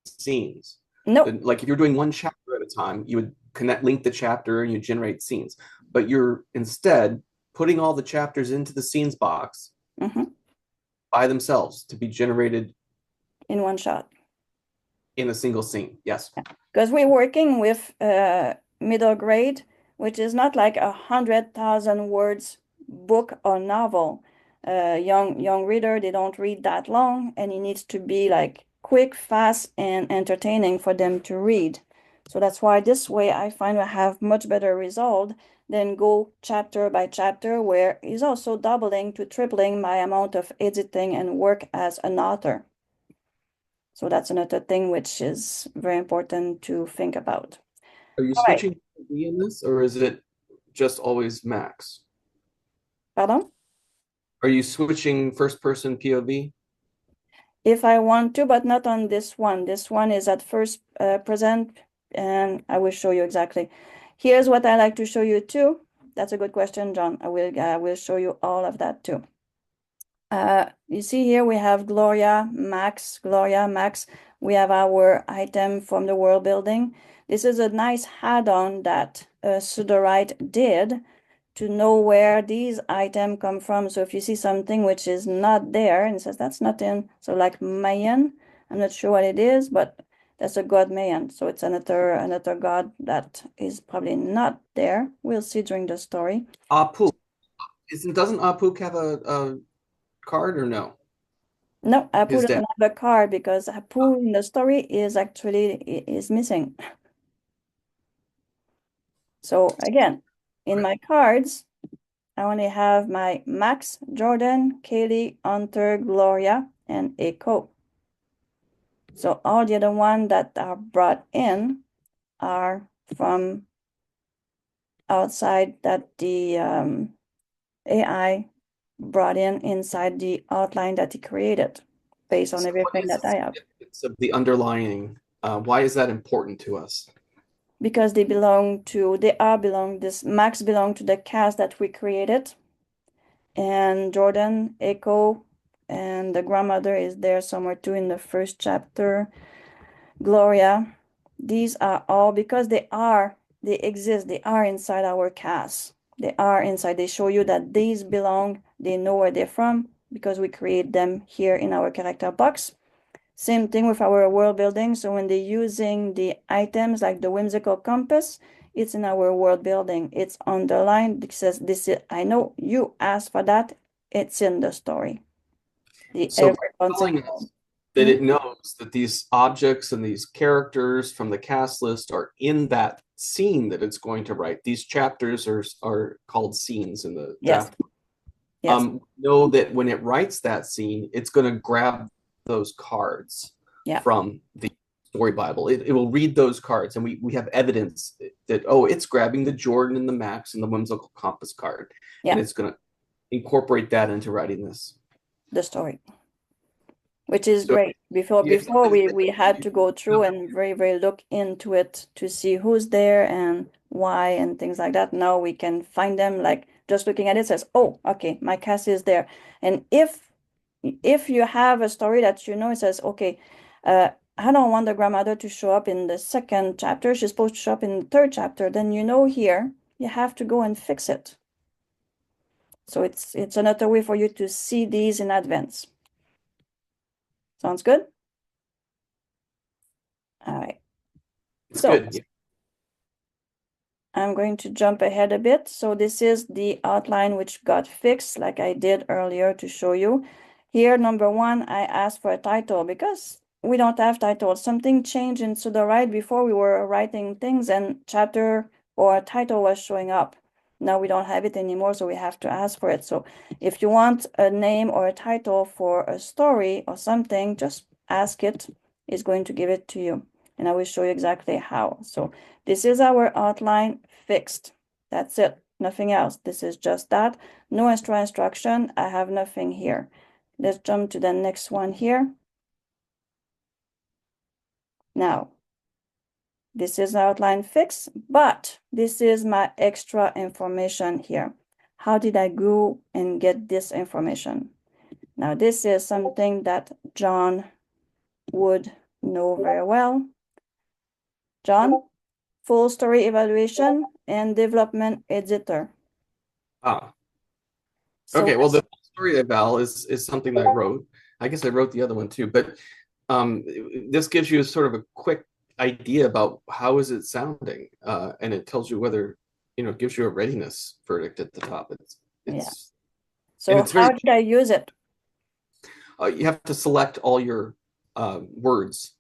scenes. No. Like if you're doing one chapter at a time, you would link the chapter and you generate scenes. But you're instead putting all the chapters into the scenes box by themselves to be generated in one shot. In a single scene, yes. Because we're working with middle grade, which is not like 100,000 words book or novel. Young reader, they don't read that long, and it needs to be like quick, fast, and entertaining for them to read. So that's why this way I find I have much better result than go chapter by chapter, where is also doubling to tripling my amount of editing and work as an author. So that's another thing which is very important to think about. Are you switching POV in this, or is it just always Max? Pardon? Are you switching first-person POV? If I want to, but not on this one. This one is at first present, and I will show you exactly. Here's what I like to show you too. That's a good question, John. I will show you all of that too. You see here we have Gloria, Max. We have our item from the world building. This is a nice add-on that Sudowrite did to know where these items come from. So if you see something which is not there and it says that's not in, so like Mayan, I'm not sure what it is, but that's a god Mayan. So it's another god that is probably not there. We'll see during the story. Apu. Doesn't Apu have a card or no? No, Apu doesn't have a card because Apu in the story is actually missing. So again, in my cards, I only have my Max, Jordan, Kaylee, Hunter, Gloria, and Echo. So all the other ones that are brought in are from outside that the AI brought in inside the outline that he created based on everything that I have. Of the underlying, why is that important to us? Because they this Max belong to the cast that we created. And Jordan, Echo, and the grandmother is there somewhere too in the first chapter. Gloria, these are all because they exist, they are inside our cast. They are inside, they show you that these belong, they know where they're from because we create them here in our character box. Same thing with our world building. So when they're using the items like the whimsical compass, it's in our world building. It's underlined. It says, "This is, I know you asked for that. It's in the story." So telling us that it knows that these objects and these characters from the cast list are in that scene that it's going to write. These chapters are called scenes in the draft. Yes. Know that when it writes that scene, it's going to grab those cards from the story Bible. It will read those cards, and we have evidence that, oh, it's grabbing the Jordan and the Max and the whimsical compass card, and it's going to incorporate that into writing the story, which is great. Before we had to go through and very look into it to see who's there and why and things like that. Now we can find them, like just looking at it says, oh, okay, my cast is there. And if you have a story that it says, okay, I don't want the grandmother to show up in the second chapter, she's supposed to show up in the third chapter, then here you have to go and fix it. So it's another way for you to see these in advance. Sounds good? All right. Good. I'm going to jump ahead a bit. So this is the outline which got fixed like I did earlier to show you. Here, number one, I asked for a title because we don't have titles. Something changed in Sudowrite. Before we were writing things and chapter or a title was showing up. Now we don't have it anymore, so we have to ask for it. So if you want a name or a title for a story or something, just ask it. It's going to give it to you. And I will show you exactly how. So this is our outline fixed. That's it. Nothing else. This is just that. No extra instruction. I have nothing here. Let's jump to the next one here. Now, this is outline fix, but this is my extra information here. How did I go and get this information? Now, this is something that John would know very well. John, full story evaluation and development editor. Ah, So okay. Well, the story eval is something that I wrote. I guess I wrote the other one too, but this gives you sort of a quick idea about how is it sounding, and it tells you whether, it gives you a readiness verdict at the top. yeah. So it's how very, did I use it? you have to select all your words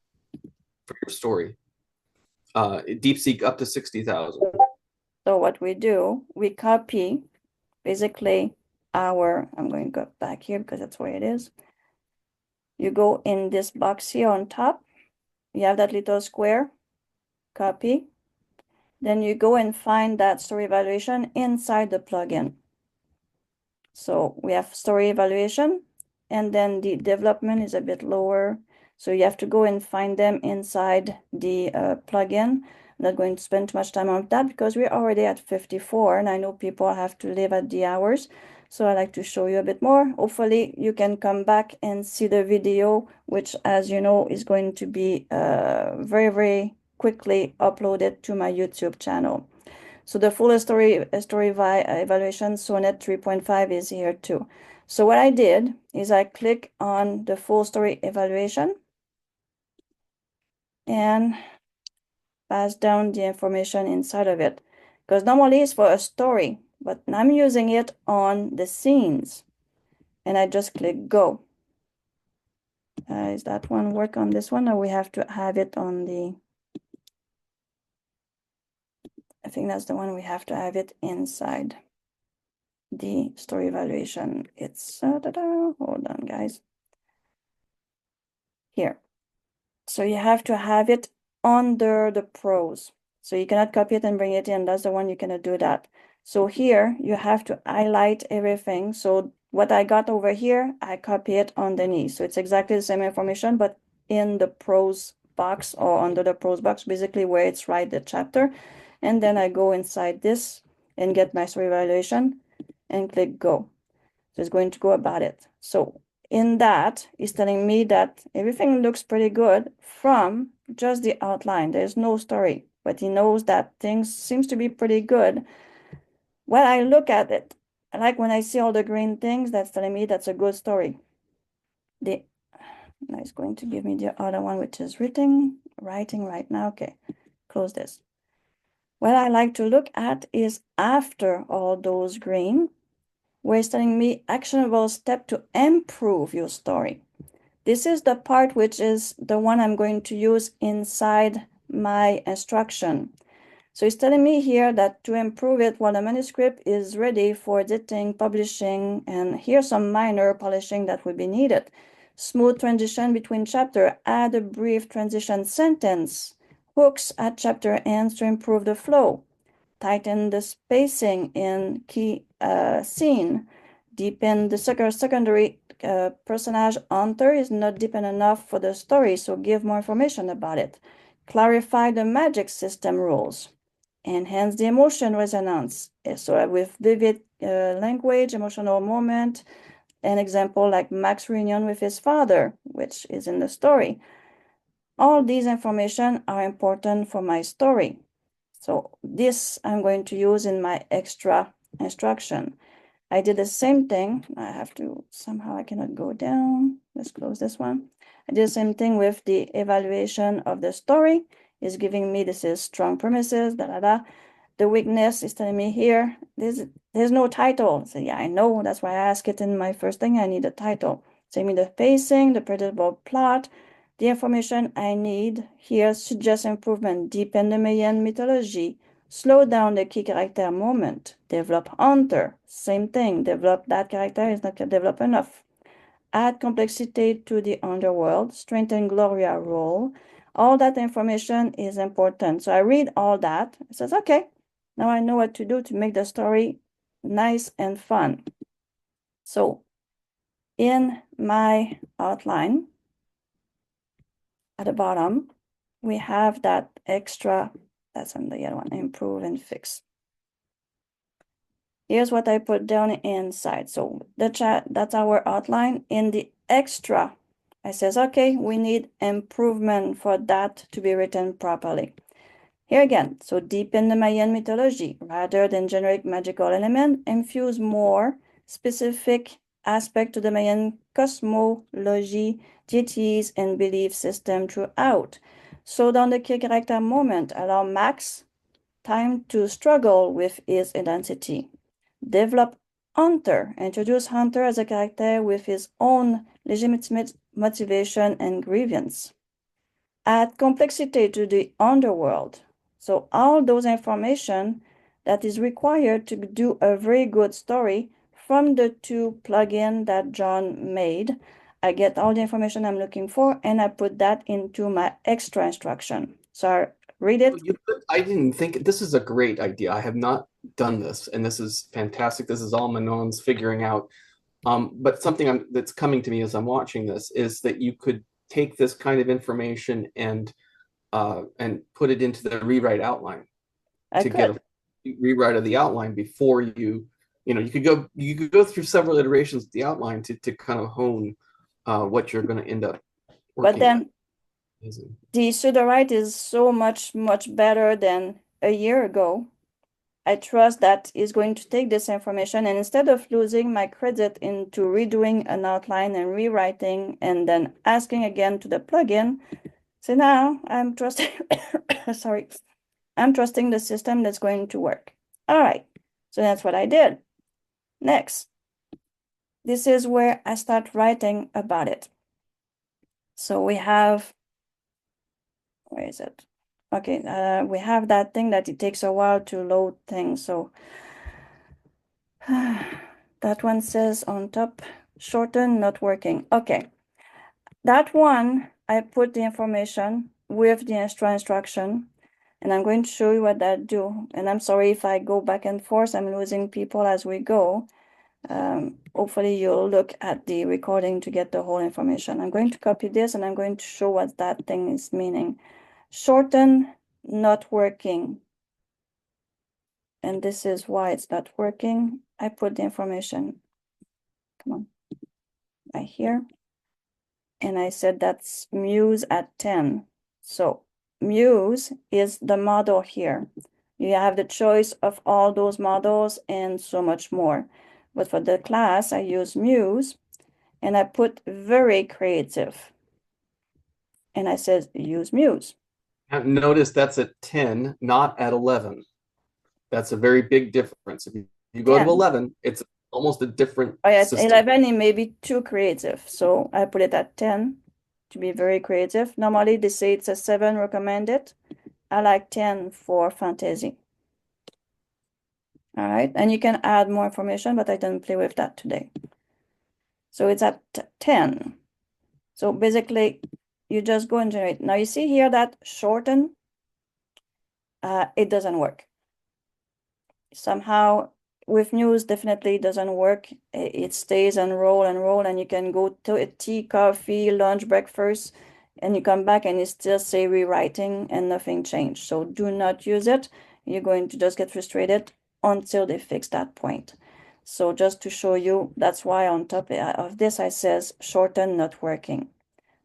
for your story. DeepSeek up to 60,000. So what we do, we copy basically I'm going to go back here because that's where it is. You go in this box here on top. You have that little square, copy. Then you go and find that story evaluation inside the plugin. So we have story evaluation, and then the development is a bit lower. So you have to go and find them inside the plugin. I'm not going to spend too much time on that because we're already at 54, and I know people have to live at the hours. So I like to show you a bit more. Hopefully you can come back and see the video, which, as you know, is going to be very, very quickly uploaded to my YouTube channel. So the full story evaluation Sonnet 3.5 is here too. So what I did is I click on the full story evaluation and pass down the information inside of it. Because normally it's for a story, but I'm using it on the scenes. And I just click go. Is that one work on this one, or we have to have it on the... I think that's the one we have to have it inside the story evaluation. It's hold on, guys. Here. So you have to have it under the prose. So you cannot copy it and bring it in. That's the one you cannot do that. So here you have to highlight everything. So what I got over here, I copy it underneath. So it's exactly the same information, but in the prose box or under the prose box, basically where it's right the chapter. And then I go inside this and get my story evaluation and click go. So it's going to go about it. So in that, it's telling me that everything looks pretty good from just the outline. There's no story, but he knows that things seems to be pretty good. When I look at it, I like when I see all the green things, that's telling me that's a good story. Now it's going to give me the other one, which is writing right now. Okay, close this. What I like to look at is after all those green, where it's telling me actionable step to improve your story. This is the part which is the one I'm going to use inside my instruction. So it's telling me here that to improve it while the manuscript is ready for editing, publishing, and here's some minor polishing that would be needed. Smooth transition between chapter, add a brief transition sentence, hooks at chapter ends to improve the flow, tighten the spacing in key scene, deepen the secondary personage Hunter is not deep enough for the story, so give more information about it. Clarify the magic system rules. Enhance the emotion resonance. So with vivid language, emotional moment, an example like Mac's reunion with his father, which is in the story. All these information are important for my story. So this I'm going to use in my extra instruction. I did the same thing. I have to, somehow I cannot go down. Let's close this one. I did the same thing with the evaluation of the story. It's giving me, this is strong premises, The weakness is telling me here, there's no title. So yeah, I know, that's why I asked it in my first thing, I need a title. Same with the pacing, the predictable plot, the information I need here suggests improvement, deepen the Mayan mythology, slow down the key character moment, develop Hunter, same thing, develop that character is not developed enough. Add complexity to the underworld, strengthen Gloria role. All that information is important. So I read all that. It says, okay, Now I know what to do to make the story nice and fun. So in my outline, at the bottom, we have that extra, that's on the other one, improve and fix. Here's what I put down inside. So the chat, that's our outline. In the extra, I says, okay, we need improvement for that to be written properly. Here again, so deepen the Mayan mythology rather than generic magical element, infuse more specific aspect to the Mayan cosmology, deities, and belief system throughout. Slow down the key character moment, allow Max time to struggle with his identity. Develop Hunter, introduce Hunter as a character with his own legitimate motivation and grievance. Add complexity to the underworld. So all those information that is required to do a very good story from the two plugins that John made. I get all the information I'm looking for and I put that into my extra instruction. So I read it. I didn't think, this is a great idea. I have not done this, and this is fantastic. This is all Manon's figuring out. But something that's coming to me as I'm watching this is that you could take this kind of information and put it into the rewrite outline get a rewrite of the outline before you could go through several iterations of the outline to kind of hone what you're going to end up working. But then the Sudowrite is so much better than a year ago. I trust that is going to take this information, and instead of losing my credit into redoing an outline and rewriting and then asking again to the plugin, so now I'm trusting, sorry, I'm trusting the system that's going to work. All right, so that's what I did. Next, this is where I start writing about it. So we have, where is it? Okay, we have that thing that it takes a while to load things. So that one says on top, shorten, not working. Okay, that one, I put the information with the extra instruction, and I'm going to show you what that do. And I'm sorry if I go back and forth, I'm losing people as we go. Hopefully you'll look at the recording to get the whole information. I'm going to copy this and I'm going to show what that thing is meaning. Shorten, not working. And this is why it's not working. I put the information, come on, right here. And I said that's Muse at 10. So Muse is the model here. You have the choice of all those models and so much more. But for the class, I use Muse and I put very creative. And I said, use Muse. Notice that's at 10, not at 11. That's a very big difference. If you go to 11, it's almost a different system. 11, it may be too creative. So I put it at 10 to be very creative. Normally, they say it's a 7 recommended. I like 10 for fantasy. All right, and you can add more information, but I didn't play with that today. So it's at 10. So basically, you just go and generate. Now you see here that shorten, it doesn't work. Somehow with Muse, definitely doesn't work. It stays and roll, and you can go to a tea, coffee, lunch, breakfast, and you come back and it still say rewriting and nothing changed. So do not use it. You're going to just get frustrated until they fix that point. So just to show you, that's why on top of this, I says shorten, not working.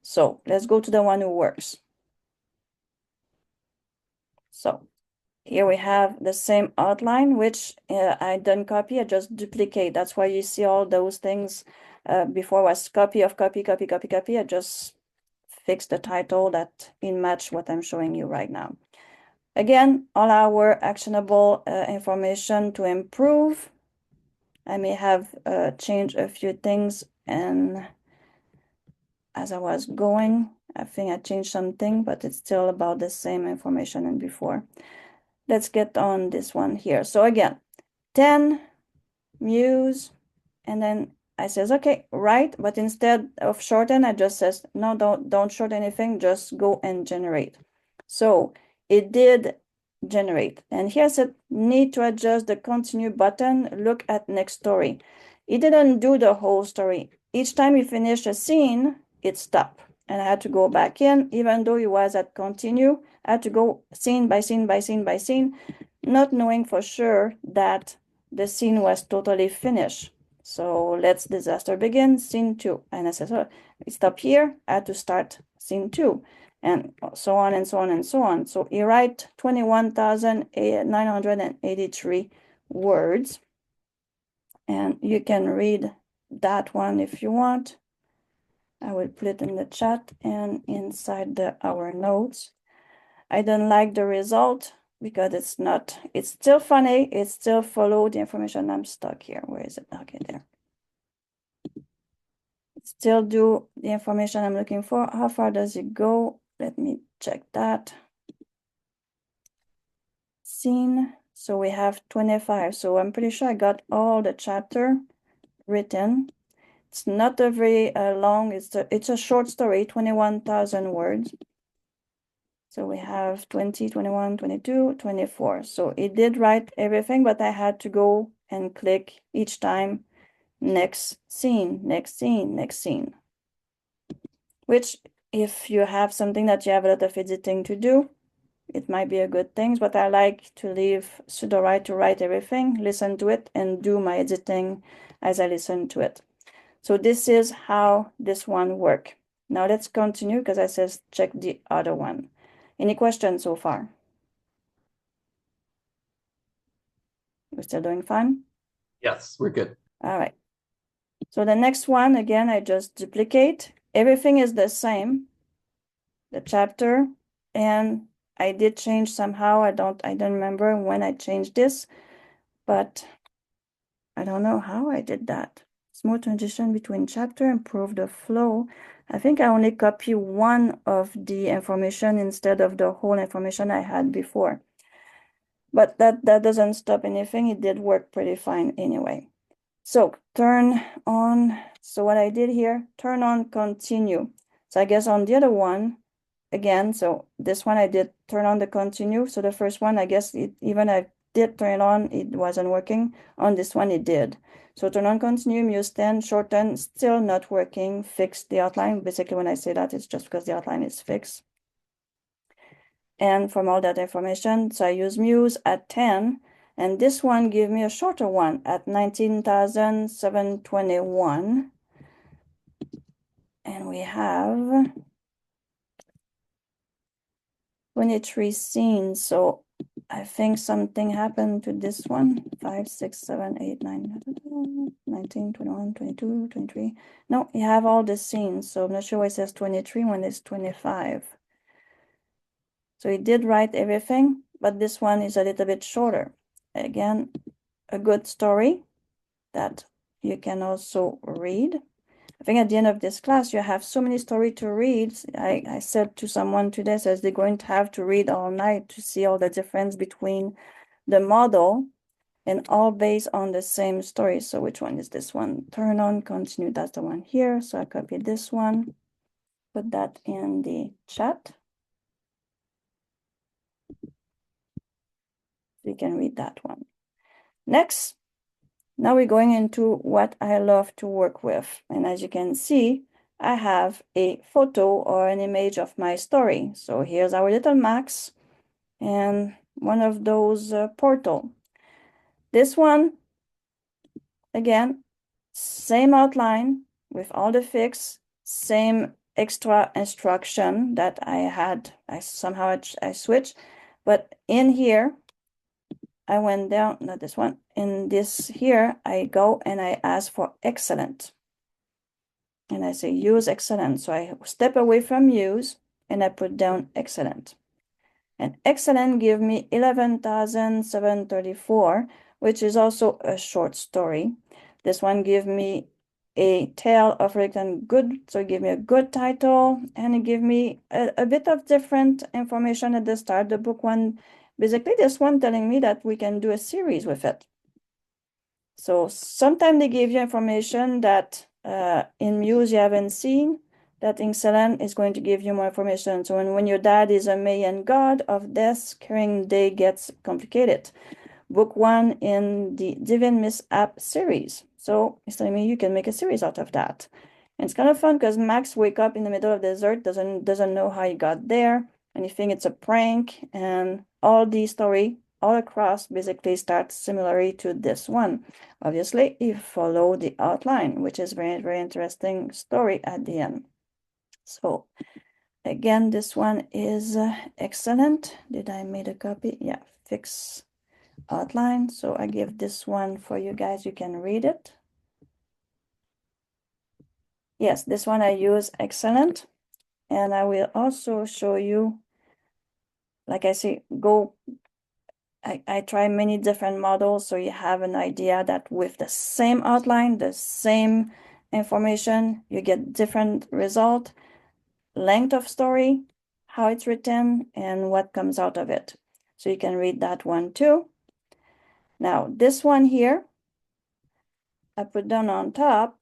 So let's go to the one who works. So here we have the same outline, which I didn't copy, I just duplicate. That's why you see all those things before was copy of copy. I just fixed the title that in match what I'm showing you right now. Again, all our actionable information to improve. I may have changed a few things, and as I was going, I think I changed something, but it's still about the same information than before. Let's get on this one here. So again, 10, Muse, and then I says, okay, right, but instead of shorten, I just says, no, don't short anything, just go and generate. So it did generate. And here it said, need to adjust the continue button, look at next story. It didn't do the whole story. Each time you finish a scene, it stopped. And I had to go back in, even though it was at continue, I had to go scene by scene by scene by scene, not knowing for sure that the scene was totally finished. So let's disaster begin, scene 2. And I said, so stop here, I had to start scene 2. And so on and so on and so on. So he write 21,983 words. And you can read that one if you want. I will put it in the chat and inside our notes. I don't like the result because it's still funny. It still follow the information. I'm stuck here. Where is it? Okay, there. It still do the information I'm looking for. How far does it go? Let me check that. Scene. So we have 25. So I'm pretty sure I got all the chapter written. It's not a very long, it's a short story, 21,000 words. So we have 20, 21, 22, 24. So it did write everything, but I had to go and click each time, next scene, next scene, next scene. Which, if you have something that you have a lot of editing to do, it might be a good thing, but I like to leave Sudowrite to write everything, listen to it, and do my editing as I listen to it. So this is how this one works. Now let's continue because I says check the other one. Any questions so far? We're still doing fine? Yes, we're good. All right. So the next one, again, I just duplicate. Everything is the same, the chapter, and I did change somehow. I don't remember when I changed this, but I don't know how I did that. Smooth transition between chapter, improve the flow. I think I only copy one of the information instead of the whole information I had before. But that doesn't stop anything. It did work pretty fine anyway. So turn on, so what I did here, turn on continue. So I guess on the other one, again, so this one I did turn on the continue. So the first one, I guess even I did turn it on, it wasn't working. On this one, it did. So turn on continue, muse 10, shorten, still not working, fix the outline. Basically, when I say that, it's just because the outline is fixed. And from all that information, so I use muse at 10, and this one gave me a shorter one at 19,721. And we have 23 scenes. So I think something happened to this one. 5, 6, 7, 8, 9, 19, 21, 22, 23. No, you have all the scenes. So I'm not sure why it says 23 when it's 25. So it did write everything, but this one is a little bit shorter. Again, a good story that you can also read. I think at the end of this class, you have so many stories to read. I said to someone today, says they're going to have to read all night to see all the difference between the model and all based on the same story. So which one is this one? Turn on, continue, that's the one here. So I copied this one, put that in the chat. You can read that one. Next, now we're going into what I love to work with. And as you can see, I have a photo or an image of my story. So here's our little Max and one of those portal. This one, again, same outline with all the fix, same extra instruction that I had. I switched, but in here, I went down, not this one, in this here, I go and I ask for excellent. And I say use excellent. So I step away from use and I put down excellent. And excellent give me 11,734, which is also a short story. This one give me a tale of written good. So it give me a good title and it give me a bit of different information at the start. The book one, basically this one telling me that we can do a series with it. So sometimes they give you information that in Muse you haven't seen. that excellent is going to give you more information. So when your dad is a Mayan god of death, carrying day gets complicated. Book 1 in the Divine Mishap series. So it's telling me you can make a series out of that. And it's kind of fun because Max wake up in the middle of the desert, doesn't know how he got there, and he think it's a prank, and all the story all across basically starts similarly to this one. Obviously, you follow the outline, which is very, very interesting story at the end. So again, this one is excellent. Did I made a copy? Yeah, fix outline. So I give this one for you guys. You can read it. Yes, this one I use excellent. And I will also show you, like I say, I try many different models so you have an idea that with the same outline, the same information, you get different result, length of story, how it's written, and what comes out of it. So you can read that one too. Now, this one here, I put down on top,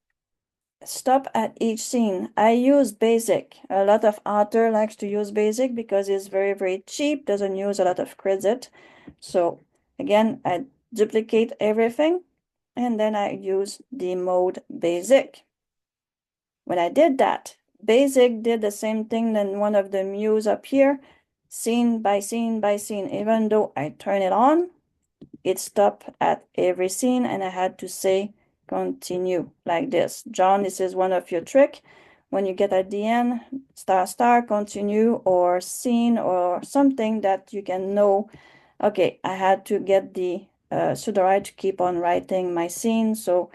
stop at each scene. I use basic. A lot of author likes to use basic because it's very, very cheap, doesn't use a lot of credit. So again, I duplicate everything and then I use the mode basic. When I did that, basic did the same thing than one of the muse up here, scene by scene by scene. Even though I turn it on, it stopped at every scene and I had to say continue like this. John, this is one of your trick. When you get at the end, star, continue, or scene or something that you can know. Okay, I had to get the Sudowrite to keep on writing my scene. So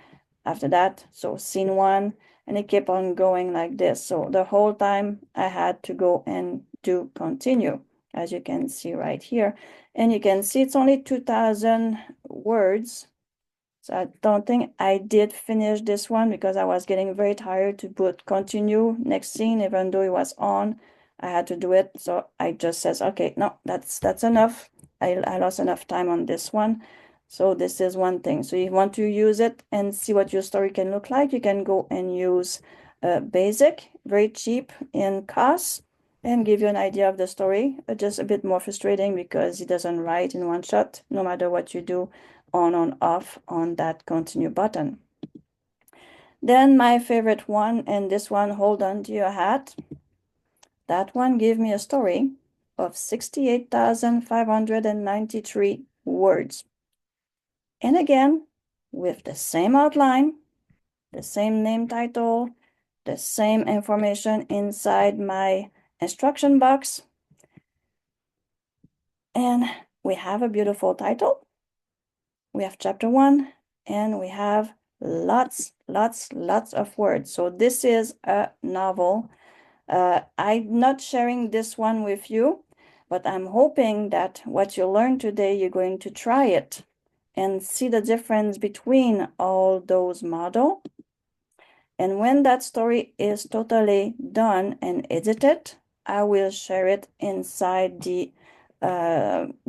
after that, so scene 1, and it kept on going like this. So the whole time I had to go and do continue, as you can see right here. And you can see it's only 2,000 words. So I don't think I did finish this one because I was getting very tired to put continue next scene, even though it was on. I had to do it. So I just says, okay, no, that's enough. I lost enough time on this one. So this is one thing. So you want to use it and see what your story can look like. You can go and use basic, very cheap in cost, and give you an idea of the story. Just a bit more frustrating because it doesn't write in one shot, no matter what you do on off on that continue button. Then my favorite one, and this one, hold on to your hat. That one gave me a story of 68,593 words. And again, with the same outline, the same name title, the same information inside my instruction box. And we have a beautiful title. We have chapter 1, and we have lots of words. So this is a novel. I'm not sharing this one with you, but I'm hoping that what you learned today, you're going to try it and see the difference between all those models. And when that story is totally done and edited, I will share it inside the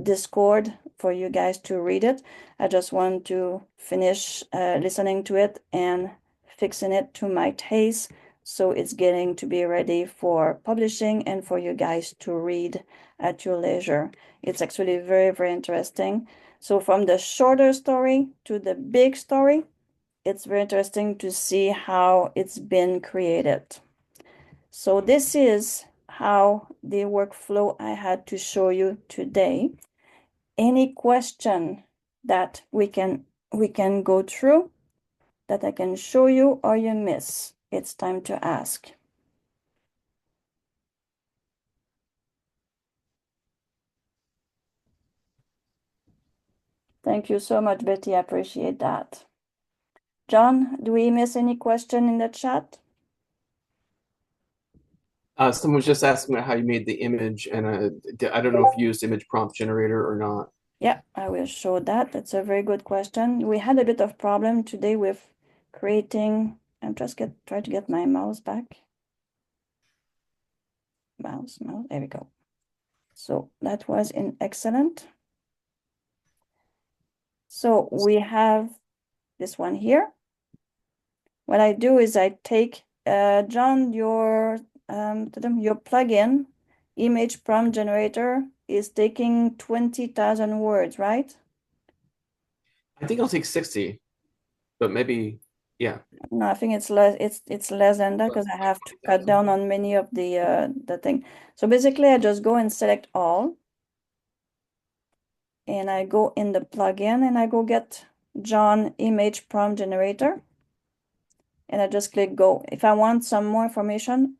Discord for you guys to read it. I just want to finish listening to it and fixing it to my taste. So it's getting to be ready for publishing and for you guys to read at your leisure. It's actually very, very interesting. So from the shorter story to the big story, it's very interesting to see how it's been created. So this is how the workflow I had to show you today. Any question that we can go through that I can show you or you miss? It's time to ask. Thank you so much, Betty. I appreciate that. John, do we miss any question in the chat? Someone was just asking about how you made the image, and I don't know if you used image prompt generator or not. Yeah, I will show that. That's a very good question. We had a bit of problem today with creating. I'm just try to get my mouse back. Mouse, there we go. So that was in excellent. So we have this one here. What I do is I take John, your plugin image prompt generator is taking 20,000 words, right? I think it'll take 60, but maybe, yeah. No, I think it's less. It's less than that because I have to cut down on many of the thing. So basically, I just go and select all, and I go in the plugin and I go get John image prompt generator, and I just click go. If I want some more information,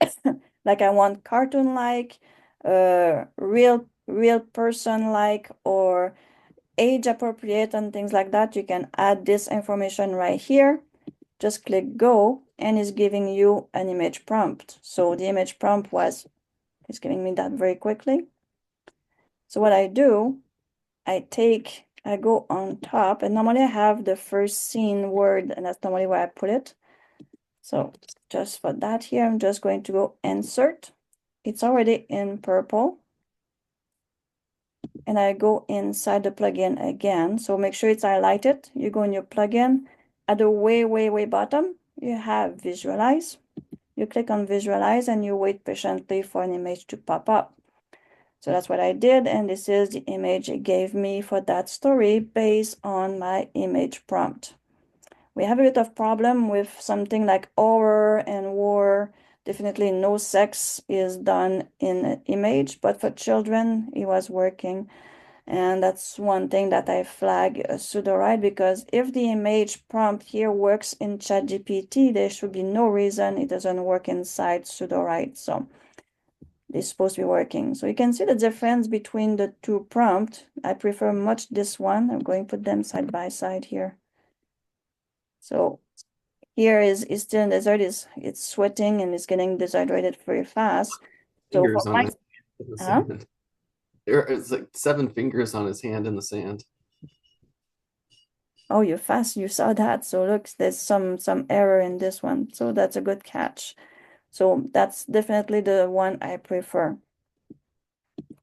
like I want cartoon-like, real person-like, or age appropriate and things like that, you can add this information right here. Just click go, and it's giving you an image prompt. So the image prompt it's giving me that very quickly. So what I do, I go on top, and normally I have the first scene word, and that's normally where I put it. So just for that here, I'm just going to go insert. It's already in purple. And I go inside the plugin again. So make sure it's highlighted. You go in your plugin. At the way bottom, you have visualize. You click on visualize and you wait patiently for an image to pop up. So that's what I did. And this is the image it gave me for that story based on my image prompt. We have a bit of problem with something like horror and war. Definitely no sex is done in an image, but for children, it was working. And that's one thing that I flag Sudowrite, because if the image prompt here works in ChatGPT, there should be no reason it doesn't work inside Sudowrite. So it's supposed to be working. So you can see the difference between the two prompts. I prefer much this one. I'm going to put them side by side here. So here is still in desert, it's sweating and it's getting dehydrated very fast. So Fingers for on my his in the sand. There's like 7 fingers on his hand in the sand. Oh, you're fast. You saw that. So look, there's some error in this one. So that's a good catch. So that's definitely the one I prefer.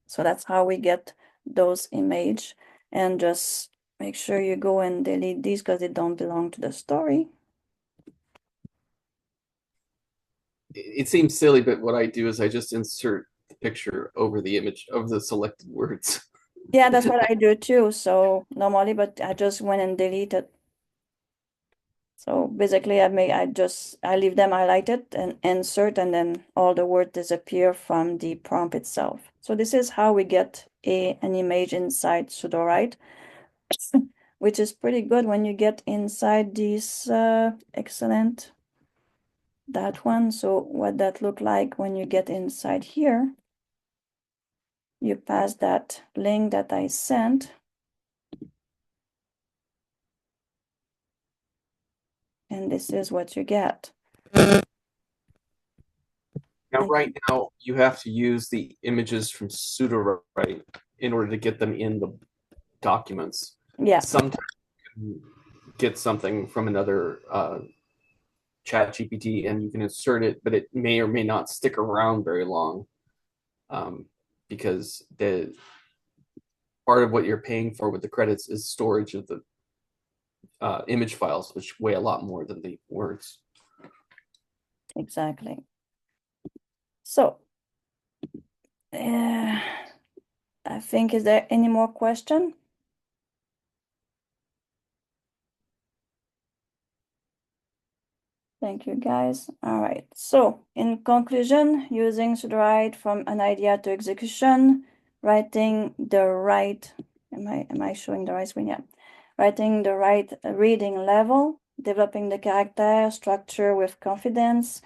So that's how we get those image. And just make sure you go and delete these because they don't belong to the story. It seems silly, but what I do is I just insert the picture over the image of the selected words. Yeah, that's what I do too. So normally, but I just went and deleted. So basically I leave them highlighted and insert, and then all the words disappear from the prompt itself. So this is how we get an image inside Sudowrite, which is pretty good when you get inside this excellent, that one. So what that look like when you get inside here, you pass that link that I sent. And this is what you get. Now, right now, you have to use the images from Sudowrite in order to get them in the documents. Yeah. Sometimes you can get something from another chat GPT and you can insert it, but it may or may not stick around very long because the part of what you're paying for with the credits is storage of the image files, which weigh a lot more than the words. Exactly. So, I think, is there any more question? Thank you, guys. All right. So, in conclusion, using Sudowrite from an idea to execution, writing the right, am I showing the right screen? Yeah. Writing the right reading level, developing the character structure with confidence.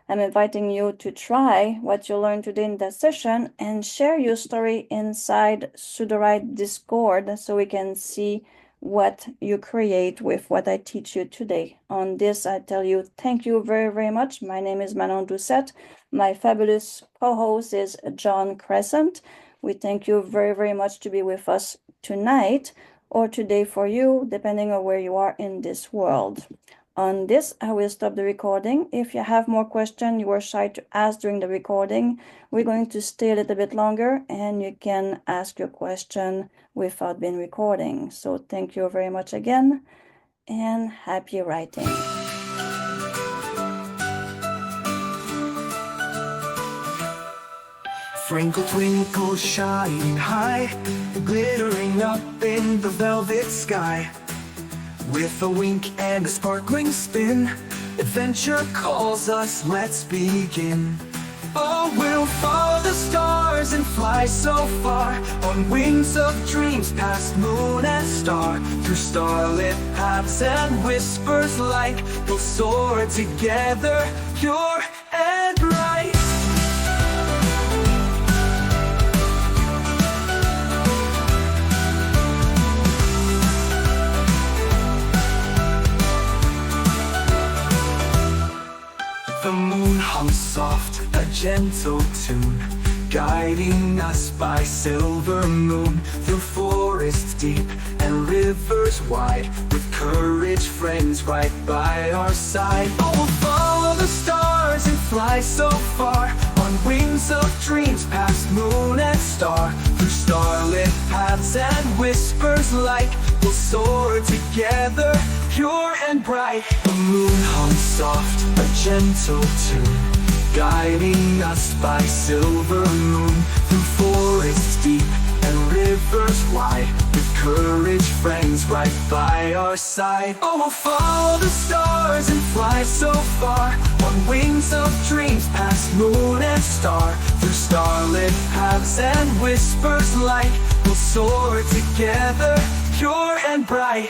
I'm inviting you to try what you learned today in that session and share your story inside Sudowrite Discord so we can see what you create with what I teach you today. On this, I tell you thank you very, very much. My name is Manon Doucet. My fabulous co-host is John Crescent. We thank you very, very much to be with us tonight or today for you, depending on where you are in this world. On this, I will stop the recording. If you have more questions you were shy to ask during the recording, we're going to stay a little bit longer and you can ask your question without being recording. So thank you very much again and happy writing. Twinkle, twinkle, shining high, glittering up in the velvet sky. With a wink and a sparkling spin, adventure calls us, let's begin. Oh, we'll follow the stars and fly so far, on wings of dreams past moon and star. Through starlit paths and whispers like, we'll soar together, pure and bright. The moon hung soft, a gentle tune, guiding us by silver moon. Through forests deep and rivers wide, with courage friends right by our side. Oh, we'll follow the stars and fly so far, on wings of dreams past moon and star. Through starlit paths and whispers like, we'll soar together, pure and bright. The moon hung soft, a gentle tune, guiding us by silver moon. Through forests deep and rivers wide, with courage friends right by our side. Oh, we'll follow the stars and fly so far, on wings of dreams past moon and star. Through starlit paths and whispers like, we'll soar together, pure and bright.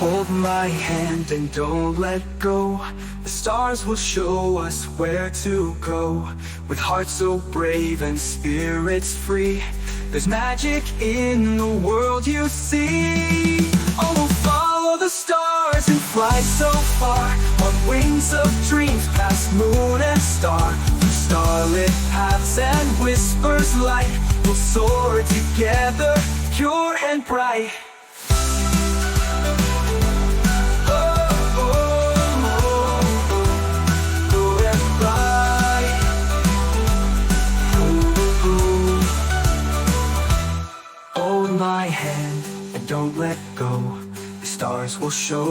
Hold my hand and don't let go. The stars will show us where to go. With hearts so brave and spirits free, there's magic in the world you see. Oh, we'll follow the stars and fly so far, on wings of dreams past moon and star. Through starlit paths and whispers like, we'll soar together, pure and bright. Hold my hand and don't let go. The stars will show